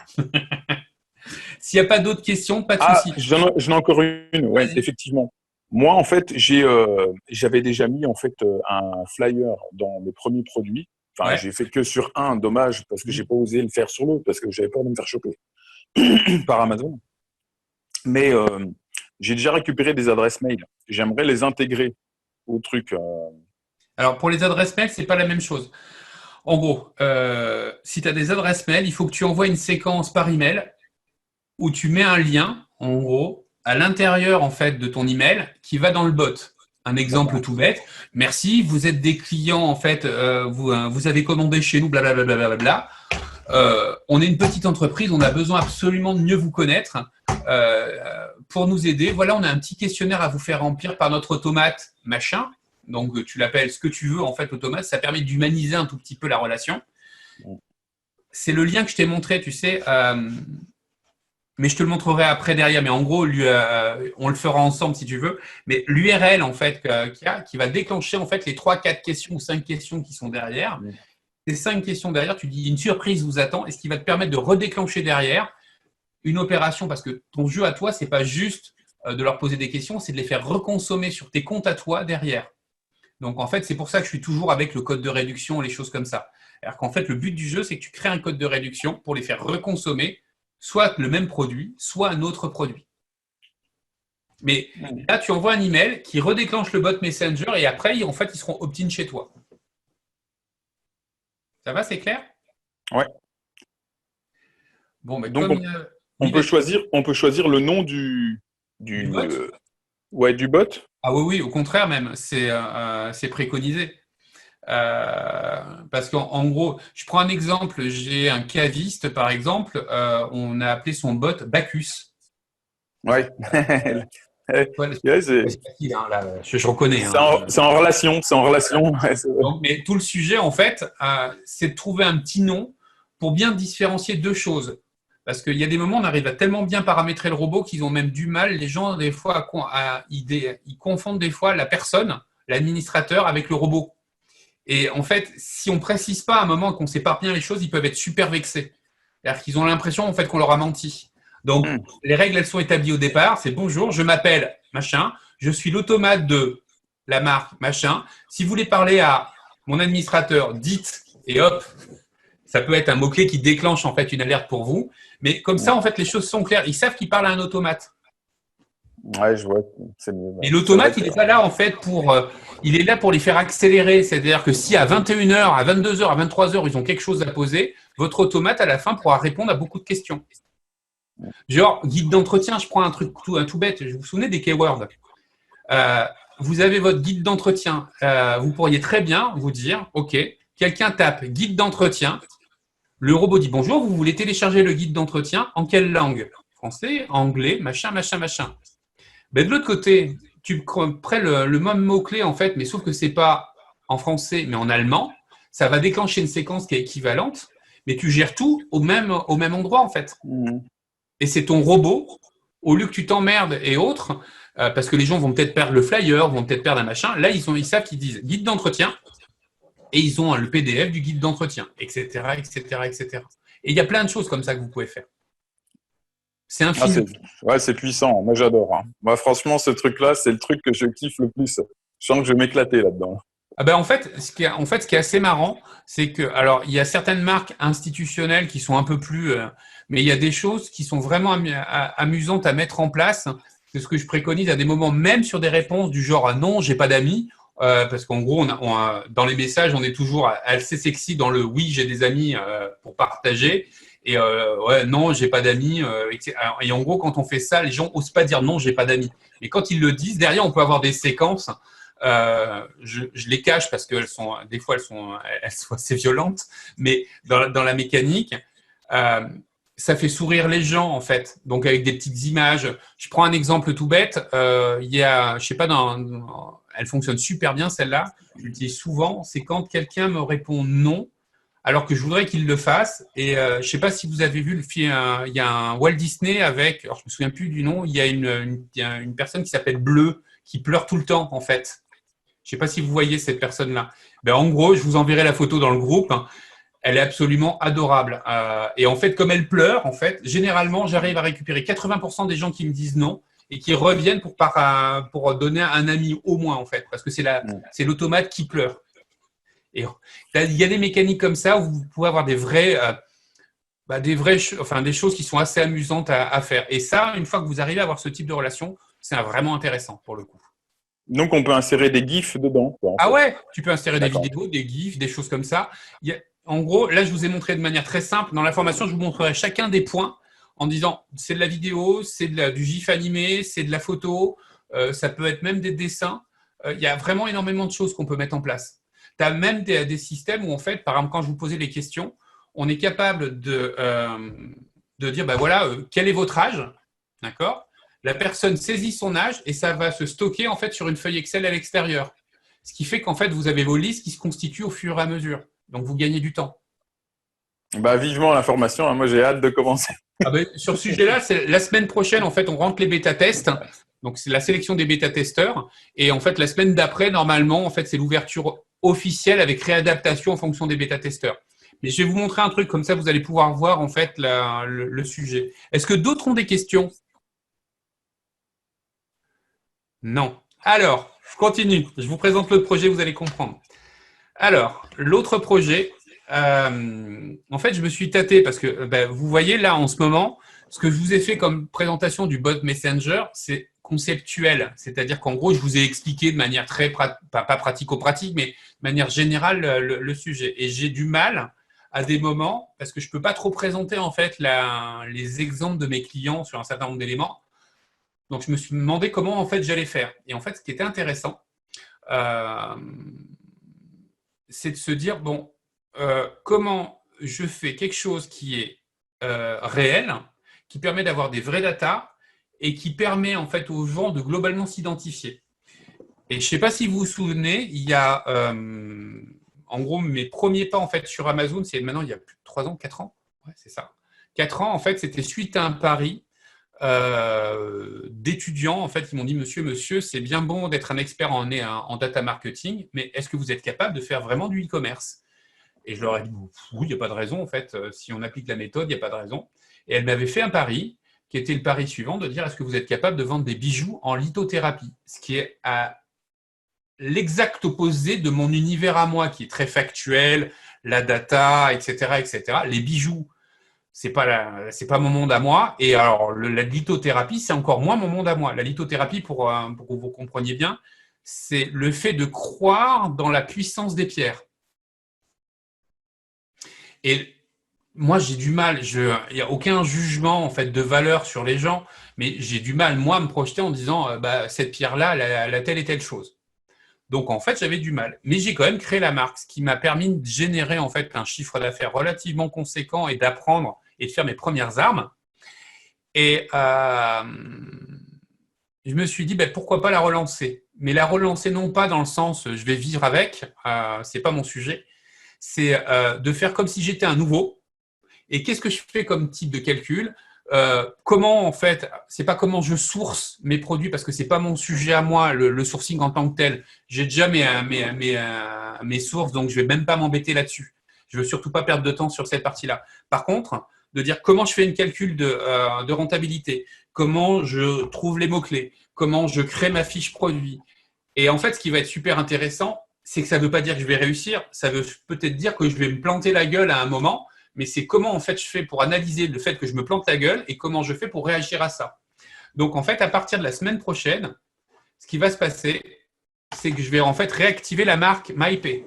Speaker 1: S'il n'y a pas d'autres questions, pas de souci.
Speaker 2: J'en ai encore une. Ouais, effectivement. Moi, en fait, j'avais déjà mis en fait un flyer dans mes premiers produits. Enfin,
Speaker 1: Ouais.
Speaker 2: j'ai fait que sur un, dommage, parce que j'ai pas osé le faire sur l'autre, parce que j'avais peur de me faire choper par Amazon. Mais j'ai déjà récupéré des adresses mail. J'aimerais les intégrer au truc.
Speaker 1: Alors, pour les adresses mail, ce n'est pas la même chose. En gros, si tu as des adresses mail, il faut que tu envoies une séquence par email où tu mets un lien, en gros, à l'intérieur en fait de ton email qui va dans le bot. Un exemple tout bête. Merci, vous êtes des clients en fait, vous avez commandé chez nous, blablabla. Bla, on est une petite entreprise, on a besoin absolument de mieux vous connaître pour nous aider. Voilà, on a un petit questionnaire à vous faire remplir par notre automate machin. Donc tu l'appelles ce que tu veux en fait automate. Ça permet d'humaniser un tout petit peu la relation. C'est le lien que je t'ai montré, tu sais. Mais je te le montrerai après derrière. Mais en gros, on le fera ensemble si tu veux. Mais l'URL en fait qui va déclencher en fait les 3, 4 questions ou 5 questions qui sont derrière.
Speaker 2: Mm.
Speaker 1: Ces 5 questions derrière, tu dis une surprise vous attend, et ce qui va te permettre de redéclencher derrière une opération, parce que ton jeu à toi, c'est pas juste de leur poser des questions, c'est de les faire reconsommer sur tes comptes à toi derrière. Donc en fait, c'est pour ça que je suis toujours avec le code de réduction et les choses comme ça. Alors qu'en fait, le but du jeu, c'est que tu crées un code de réduction pour les faire reconsommer soit le même produit, soit un autre produit. Mais là, tu envoies un email qui redéclenche le bot Messenger et après, en fait, ils seront opt-in chez toi. Ça va, c'est clair?
Speaker 2: Ouais.
Speaker 1: Bon, mais
Speaker 2: Donc,
Speaker 1: comme
Speaker 2: on
Speaker 1: oui,
Speaker 2: peut choisir le nom
Speaker 1: du
Speaker 2: du,
Speaker 1: bot.
Speaker 2: ouais, du bot.
Speaker 1: Ah oui, oui, au contraire même, c'est préconisé. Parce qu'en gros, je prends un exemple, j'ai un caviste par exemple, on a appelé son bot Bacchus.
Speaker 2: Ouais.
Speaker 1: Ouais,
Speaker 2: Ouais, c'est
Speaker 1: c'est facile, hein, là, je reconnais.
Speaker 2: c'est
Speaker 1: Hein.
Speaker 2: en, c'est en relation. C'est en relation. Ouais,
Speaker 1: Donc, mais tout le sujet, en fait, c'est de trouver un petit nom pour bien différencier deux choses. Parce qu'il y a des moments, on arrive à tellement bien paramétrer le robot qu'ils ont même du mal, les gens, des fois, ils confondent des fois la personne, l'administrateur, avec le robot. Et en fait, si on ne précise pas à un moment qu'on sépare bien les choses, ils peuvent être super vexés. C'est-à-dire qu'ils ont l'impression en fait qu'on leur a menti. Donc,
Speaker 2: Hmm.
Speaker 1: les règles, elles sont établies au départ. C'est bonjour, je m'appelle machin, je suis l'automate de la marque machin. Si vous voulez parler à mon administrateur, dites et hop, ça peut être un mot-clé qui déclenche en fait une alerte pour vous. Mais comme ça, en fait, les choses sont claires. Ils savent qu'ils parlent à un automate.
Speaker 2: Ouais, je vois. C'est mieux.
Speaker 1: Et
Speaker 2: Ouais. C'est vrai
Speaker 1: l'automate, il
Speaker 2: que
Speaker 1: n'est pas là en fait il est là pour les faire accélérer. C'est-à-dire que si à 21h, à 22h, à 23h, ils ont quelque chose à poser, votre automate à la fin pourra répondre à beaucoup de questions. Genre, guide d'entretien, je prends un truc un tout bête. Vous vous souvenez des keywords? euh, Vous avez votre guide d'entretien. Vous pourriez très bien vous dire, OK, quelqu'un tape guide d'entretien. Le robot dit bonjour, vous voulez télécharger le guide d'entretien en quelle langue? Français, anglais, machin, machin, machin. Mais de l'autre côté, tu prends le même mot-clé, en fait, mais sauf que c'est pas en français, mais en allemand. Ça va déclencher une séquence qui est équivalente, mais tu gères tout au même endroit, en fait.
Speaker 2: Mhm.
Speaker 1: Et c'est ton robot, au lieu que tu t'emmerdes et autres, parce que les gens vont peut-être perdre le flyer, vont peut-être perdre un machin. Là, ils savent qu'ils disent guide d'entretien, et ils ont le PDF du guide d'entretien, etc., etc., etc. Et il y a plein de choses comme ça que vous pouvez faire. C'est
Speaker 2: Ah,
Speaker 1: infini.
Speaker 2: c'est puissant. Moi, j'adore. Hein. Moi, franchement, ce truc-là, c'est le truc que je kiffe le plus. Je sens que je vais m'éclater là-dedans.
Speaker 1: Ah ben en fait, ce qui est assez marrant, c'est que, alors, il y a certaines marques institutionnelles qui sont un peu plus, mais il y a des choses qui sont vraiment amusantes à mettre en place. C'est ce que je préconise à des moments, même sur des réponses du genre non, j'ai pas d'amis, parce qu'en gros, dans les messages, on est toujours assez sexy dans le oui, j'ai des amis pour partager. Et ouais, non, j'ai pas d'amis. Et en gros, quand on fait ça, les gens osent pas dire non, j'ai pas d'amis. Mais quand ils le disent, derrière, on peut avoir des séquences je les cache parce que des fois, elles sont assez violentes, mais dans la mécanique, euh, ça fait sourire les gens en fait. Donc avec des petites images. Je prends un exemple tout bête. Il y a, je sais pas, elle fonctionne super bien celle-là. Je l'utilise souvent. C'est quand quelqu'un me répond non, alors que je voudrais qu'il le fasse. Et je sais pas si vous avez vu le film. Il y a un Walt Disney avec, alors je me souviens plus du nom. Il y a une personne qui s'appelle Bleu qui pleure tout le temps en fait. Je ne sais pas si vous voyez cette personne-là. Ben, en gros, je vous enverrai la photo dans le groupe. Elle est absolument adorable. Et en fait, comme elle pleure, en fait, généralement, j'arrive à récupérer 80% des gens qui me disent non et qui reviennent pour donner un ami au moins, en fait, parce que c'est l'automate qui pleure. Et il y a des mécaniques comme ça où vous pouvez avoir des choses qui sont assez amusantes à faire. Et ça, une fois que vous arrivez à avoir ce type de relation, c'est vraiment intéressant pour le coup.
Speaker 2: Donc, on peut insérer des gifs dedans, quoi, en
Speaker 1: Ah
Speaker 2: fait.
Speaker 1: ouais, tu peux insérer des
Speaker 2: D'accord.
Speaker 1: vidéos, des GIFs, des choses comme ça. En gros, là, je vous ai montré de manière très simple. Dans la formation, je vous montrerai chacun des points en disant c'est de la vidéo, c'est du GIF animé, c'est de la photo, ça peut être même des dessins. Il y a vraiment énormément de choses qu'on peut mettre en place. Tu as même des systèmes où, en fait, par exemple, quand je vous posais les questions, on est capable de dire, ben voilà, quel est votre âge? D'accord? La personne saisit son âge et ça va se stocker en fait sur une feuille Excel à l'extérieur. Ce qui fait qu'en fait, vous avez vos listes qui se constituent au fur et à mesure. Donc, vous gagnez du temps.
Speaker 2: Bah, vivement l'information, hein. Moi, j'ai hâte de commencer.
Speaker 1: Ah ben, sur ce sujet-là, la semaine prochaine, en fait, on rentre les bêta-tests. Donc, c'est la sélection des bêta-testeurs. Et en fait, la semaine d'après, normalement, en fait, c'est l'ouverture officielle avec réadaptation en fonction des bêta-testeurs. Mais je vais vous montrer un truc, comme ça, vous allez pouvoir voir, en fait, le sujet. Est-ce que d'autres ont des questions? Non. Alors, je continue. Je vous présente l'autre projet, vous allez comprendre. Alors, l'autre projet, en fait, je me suis tâté parce que vous voyez là en ce moment, ce que je vous ai fait comme présentation du bot Messenger, c'est conceptuel. C'est-à-dire qu'en gros, je vous ai expliqué de manière très, pas pratico-pratique, mais de manière générale le sujet. Et j'ai du mal à des moments, parce que je ne peux pas trop présenter en fait les exemples de mes clients sur un certain nombre d'éléments. Donc, je me suis demandé comment en fait j'allais faire. Et en fait, ce qui était intéressant, c'est de se dire, bon, comment je fais quelque chose qui est réel, qui permet d'avoir des vraies datas et qui permet en fait aux gens de globalement s'identifier. Et je ne sais pas si vous vous souvenez, il y a en gros mes premiers pas en fait sur Amazon, c'est maintenant il y a plus de 3 ans, 4 ans, ouais, c'est ça. 4 ans en fait, c'était suite à un pari d'étudiants en fait qui m'ont dit monsieur, c'est bien bon d'être un expert en data marketing, mais est-ce que vous êtes capable de faire vraiment du e-commerce? Et je leur ai dit oui, il n'y a pas de raison en fait, si on applique la méthode, il n'y a pas de raison. Et elle m'avait fait un pari qui était le pari suivant de dire est-ce que vous êtes capable de vendre des bijoux en lithothérapie, ce qui est à l'exact opposé de mon univers à moi qui est très factuel, la data, etc., etc. Les bijoux, c'est pas mon monde à moi. Et alors, la lithothérapie, c'est encore moins mon monde à moi. La lithothérapie, pour que vous compreniez bien, c'est le fait de croire dans la puissance des pierres. Et moi, j'ai du mal. Il n'y a aucun jugement en fait de valeur sur les gens, mais j'ai du mal moi à me projeter en disant cette pierre-là, elle a telle et telle chose. Donc en fait, j'avais du mal. Mais j'ai quand même créé la marque, ce qui m'a permis de générer en fait un chiffre d'affaires relativement conséquent et d'apprendre et de faire mes premières armes. Et je me suis dit pourquoi pas la relancer. Mais la relancer non pas dans le sens je vais vivre avec, c'est pas mon sujet. C'est de faire comme si j'étais un nouveau. Et qu'est-ce que je fais comme type de calcul? Comment en fait, c'est pas comment je source mes produits parce que c'est pas mon sujet à moi, le sourcing en tant que tel. J'ai déjà mes sources, donc je vais même pas m'embêter là-dessus. Je veux surtout pas perdre de temps sur cette partie-là. Par contre, de dire comment je fais une calcul de rentabilité, comment je trouve les mots-clés, comment je crée ma fiche produit. Et en fait, ce qui va être super intéressant, c'est que ça ne veut pas dire que je vais réussir, ça veut peut-être dire que je vais me planter la gueule à un moment, mais c'est comment en fait je fais pour analyser le fait que je me plante la gueule et comment je fais pour réagir à ça. Donc en fait, à partir de la semaine prochaine, ce qui va se passer, c'est que je vais en fait réactiver la marque MyPay.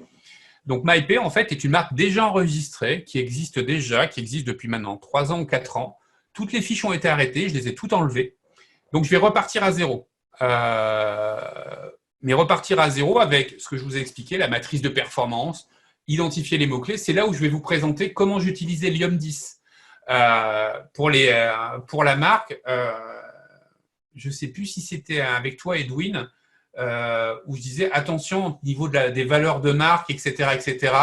Speaker 1: Donc MyPay en fait est une marque déjà enregistrée, qui existe depuis maintenant 3 ans ou 4 ans. Toutes les fiches ont été arrêtées, je les ai toutes enlevées. Donc je vais repartir à zéro. Mais repartir à zéro avec ce que je vous ai expliqué, la matrice de performance, identifier les mots-clés. C'est là où je vais vous présenter comment j'utilisais Lium 10. Pour la marque, je ne sais plus si c'était avec toi, Edwin, où je disais attention au niveau des valeurs de marque, etc., etc.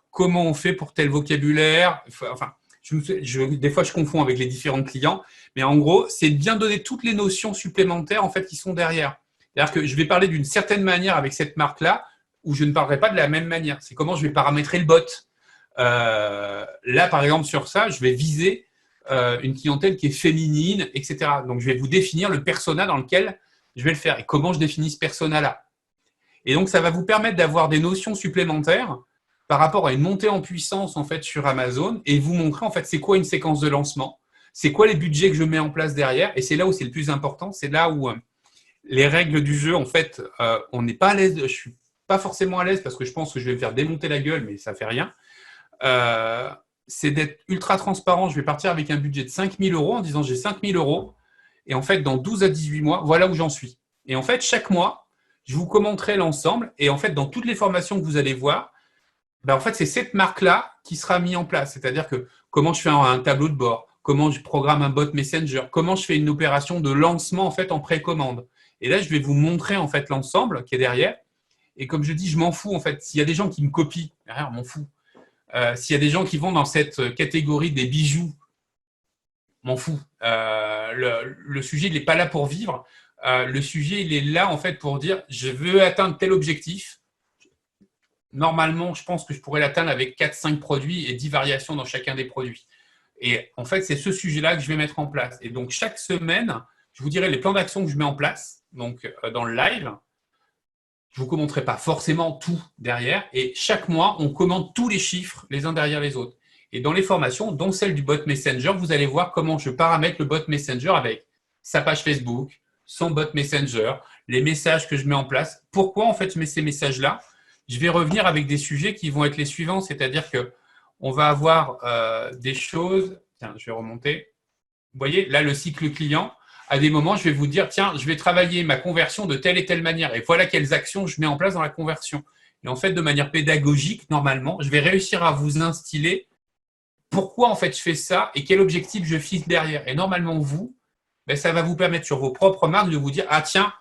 Speaker 1: Comment on fait pour tel vocabulaire? Enfin, des fois, je confonds avec les différents clients, mais en gros, c'est bien donner toutes les notions supplémentaires en fait qui sont derrière. C'est-à-dire que je vais parler d'une certaine manière avec cette marque-là, où je ne parlerai pas de la même manière. C'est comment je vais paramétrer le bot. Là, par exemple, sur ça, je vais viser une clientèle qui est féminine, etc. Donc, je vais vous définir le persona dans lequel je vais le faire et comment je définis ce persona-là. Et donc, ça va vous permettre d'avoir des notions supplémentaires par rapport à une montée en puissance en fait sur Amazon et vous montrer en fait c'est quoi une séquence de lancement, c'est quoi les budgets que je mets en place derrière. Et c'est là où c'est le plus important, c'est là où les règles du jeu, en fait, on n'est pas à l'aise. Je suis pas forcément à l'aise parce que je pense que je vais me faire démonter la gueule, mais ça fait rien. C'est d'être ultra transparent. Je vais partir avec un budget de 5 000 € en disant j'ai 5 000 € et en fait, dans 12 à 18 mois, voilà où j'en suis. Et en fait, chaque mois, je vous commenterai l'ensemble et en fait, dans toutes les formations que vous allez voir, en fait, c'est cette marque-là qui sera mise en place. C'est-à-dire que comment je fais un tableau de bord, comment je programme un bot Messenger, comment je fais une opération de lancement en fait en précommande. Et là, je vais vous montrer en fait l'ensemble qui est derrière. Et comme je dis, je m'en fous en fait. S'il y a des gens qui me copient, derrière, je m'en fous. S'il y a des gens qui vont dans cette catégorie des bijoux, m'en fous. Le sujet, il n'est pas là pour vivre. Le sujet, il est là en fait pour dire je veux atteindre tel objectif. Normalement, je pense que je pourrais l'atteindre avec 4-5 produits et 10 variations dans chacun des produits. Et en fait, c'est ce sujet-là que je vais mettre en place. Et donc, chaque semaine, je vous dirai les plans d'action que je mets en place donc, dans le live. Je ne vous commenterai pas forcément tout derrière. Et chaque mois, on commente tous les chiffres les uns derrière les autres. Et dans les formations, dont celle du bot Messenger, vous allez voir comment je paramètre le bot Messenger avec sa page Facebook, son bot Messenger, les messages que je mets en place. Pourquoi en fait je mets ces messages-là? Je vais revenir avec des sujets qui vont être les suivants, c'est-à-dire qu'on va avoir des choses… Tiens, je vais remonter. Vous voyez, là, le cycle client, à des moments, je vais vous dire, tiens, je vais travailler ma conversion de telle et telle manière. Et voilà quelles actions je mets en place dans la conversion. Et en fait, de manière pédagogique, normalement, je vais réussir à vous instiller pourquoi en fait je fais ça et quel objectif je fixe derrière. Et normalement, vous, ça va vous permettre sur vos propres marques de vous dire, ah tiens,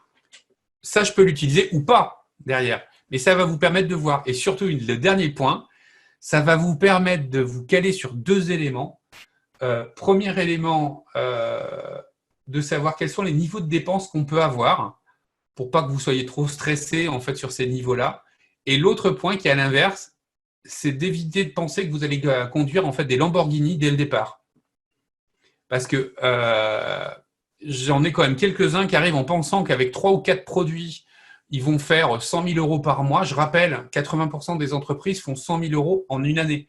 Speaker 1: ça je peux l'utiliser ou pas derrière. Mais ça va vous permettre de voir. Et surtout, le dernier point, ça va vous permettre de vous caler sur 2 éléments. Premier élément, de savoir quels sont les niveaux de dépenses qu'on peut avoir pour pas que vous soyez trop stressé en fait sur ces niveaux-là. Et l'autre point qui est à l'inverse, c'est d'éviter de penser que vous allez conduire en fait des Lamborghini dès le départ. Parce que j'en ai quand même quelques-uns qui arrivent en pensant qu'avec 3 ou 4 produits, ils vont faire 100 000 euros par mois. Je rappelle, 80% des entreprises font 100 000 euros en une année.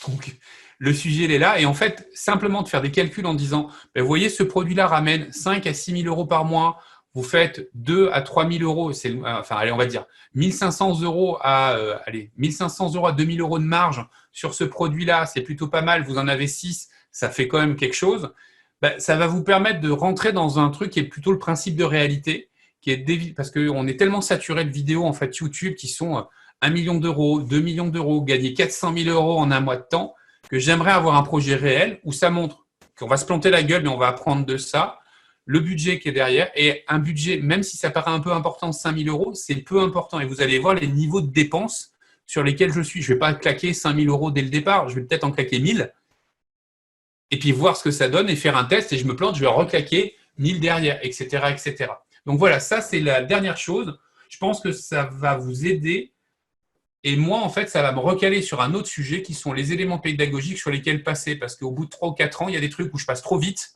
Speaker 1: Donc, le sujet, il est là. Et en fait, simplement de faire des calculs en disant, vous voyez, ce produit-là ramène 5 à 6 000 euros par mois. Vous faites 2 à 3 000 euros. Enfin, allez, on va dire 1 500 euros à 2 000 euros de marge sur ce produit-là. C'est plutôt pas mal. Vous en avez 6. Ça fait quand même quelque chose. Ça va vous permettre de rentrer dans un truc qui est plutôt le principe de réalité, parce qu'on est tellement saturé de vidéos en fait YouTube qui sont 1 million d'euros, 2 millions d'euros, gagner 400 000 euros en un mois de temps, que j'aimerais avoir un projet réel où ça montre qu'on va se planter la gueule, mais on va apprendre de ça, le budget qui est derrière, et un budget, même si ça paraît un peu important, 5 000 euros, c'est peu important. Et vous allez voir les niveaux de dépenses sur lesquels je suis. Je ne vais pas claquer 5 000 euros dès le départ, je vais peut-être en claquer 1 000, et puis voir ce que ça donne et faire un test, et je me plante, je vais reclaquer 1 000 derrière, etc., etc. Donc voilà, ça c'est la dernière chose. Je pense que ça va vous aider. Et moi, en fait, ça va me recaler sur un autre sujet qui sont les éléments pédagogiques sur lesquels passer. Parce qu'au bout de 3 ou 4 ans, il y a des trucs où je passe trop vite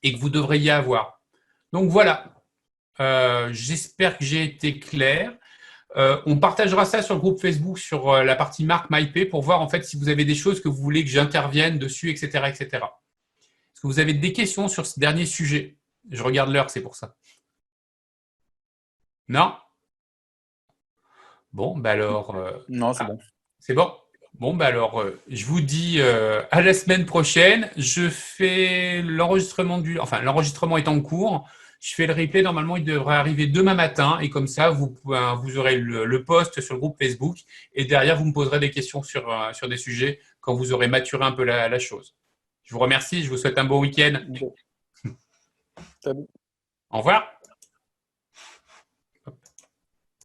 Speaker 1: et que vous devriez avoir. Donc voilà, j'espère que j'ai été clair. On partagera ça sur le groupe Facebook, sur la partie marque MyPay pour voir en fait si vous avez des choses que vous voulez que j'intervienne dessus, etc., etc. Est-ce que vous avez des questions sur ce dernier sujet? Je regarde l'heure, c'est pour ça. Non? Bon, alors…
Speaker 2: Non, c'est bon.
Speaker 1: C'est bon? Bon, alors, je vous dis à la semaine prochaine. Je fais l'enregistrement l'enregistrement est en cours. Je fais le replay. Normalement, il devrait arriver demain matin. Et comme ça, vous aurez le post sur le groupe Facebook. Et derrière, vous me poserez des questions sur des sujets quand vous aurez maturé un peu la chose. Je vous remercie. Je vous souhaite un bon week-end.
Speaker 2: Salut.
Speaker 1: Au revoir.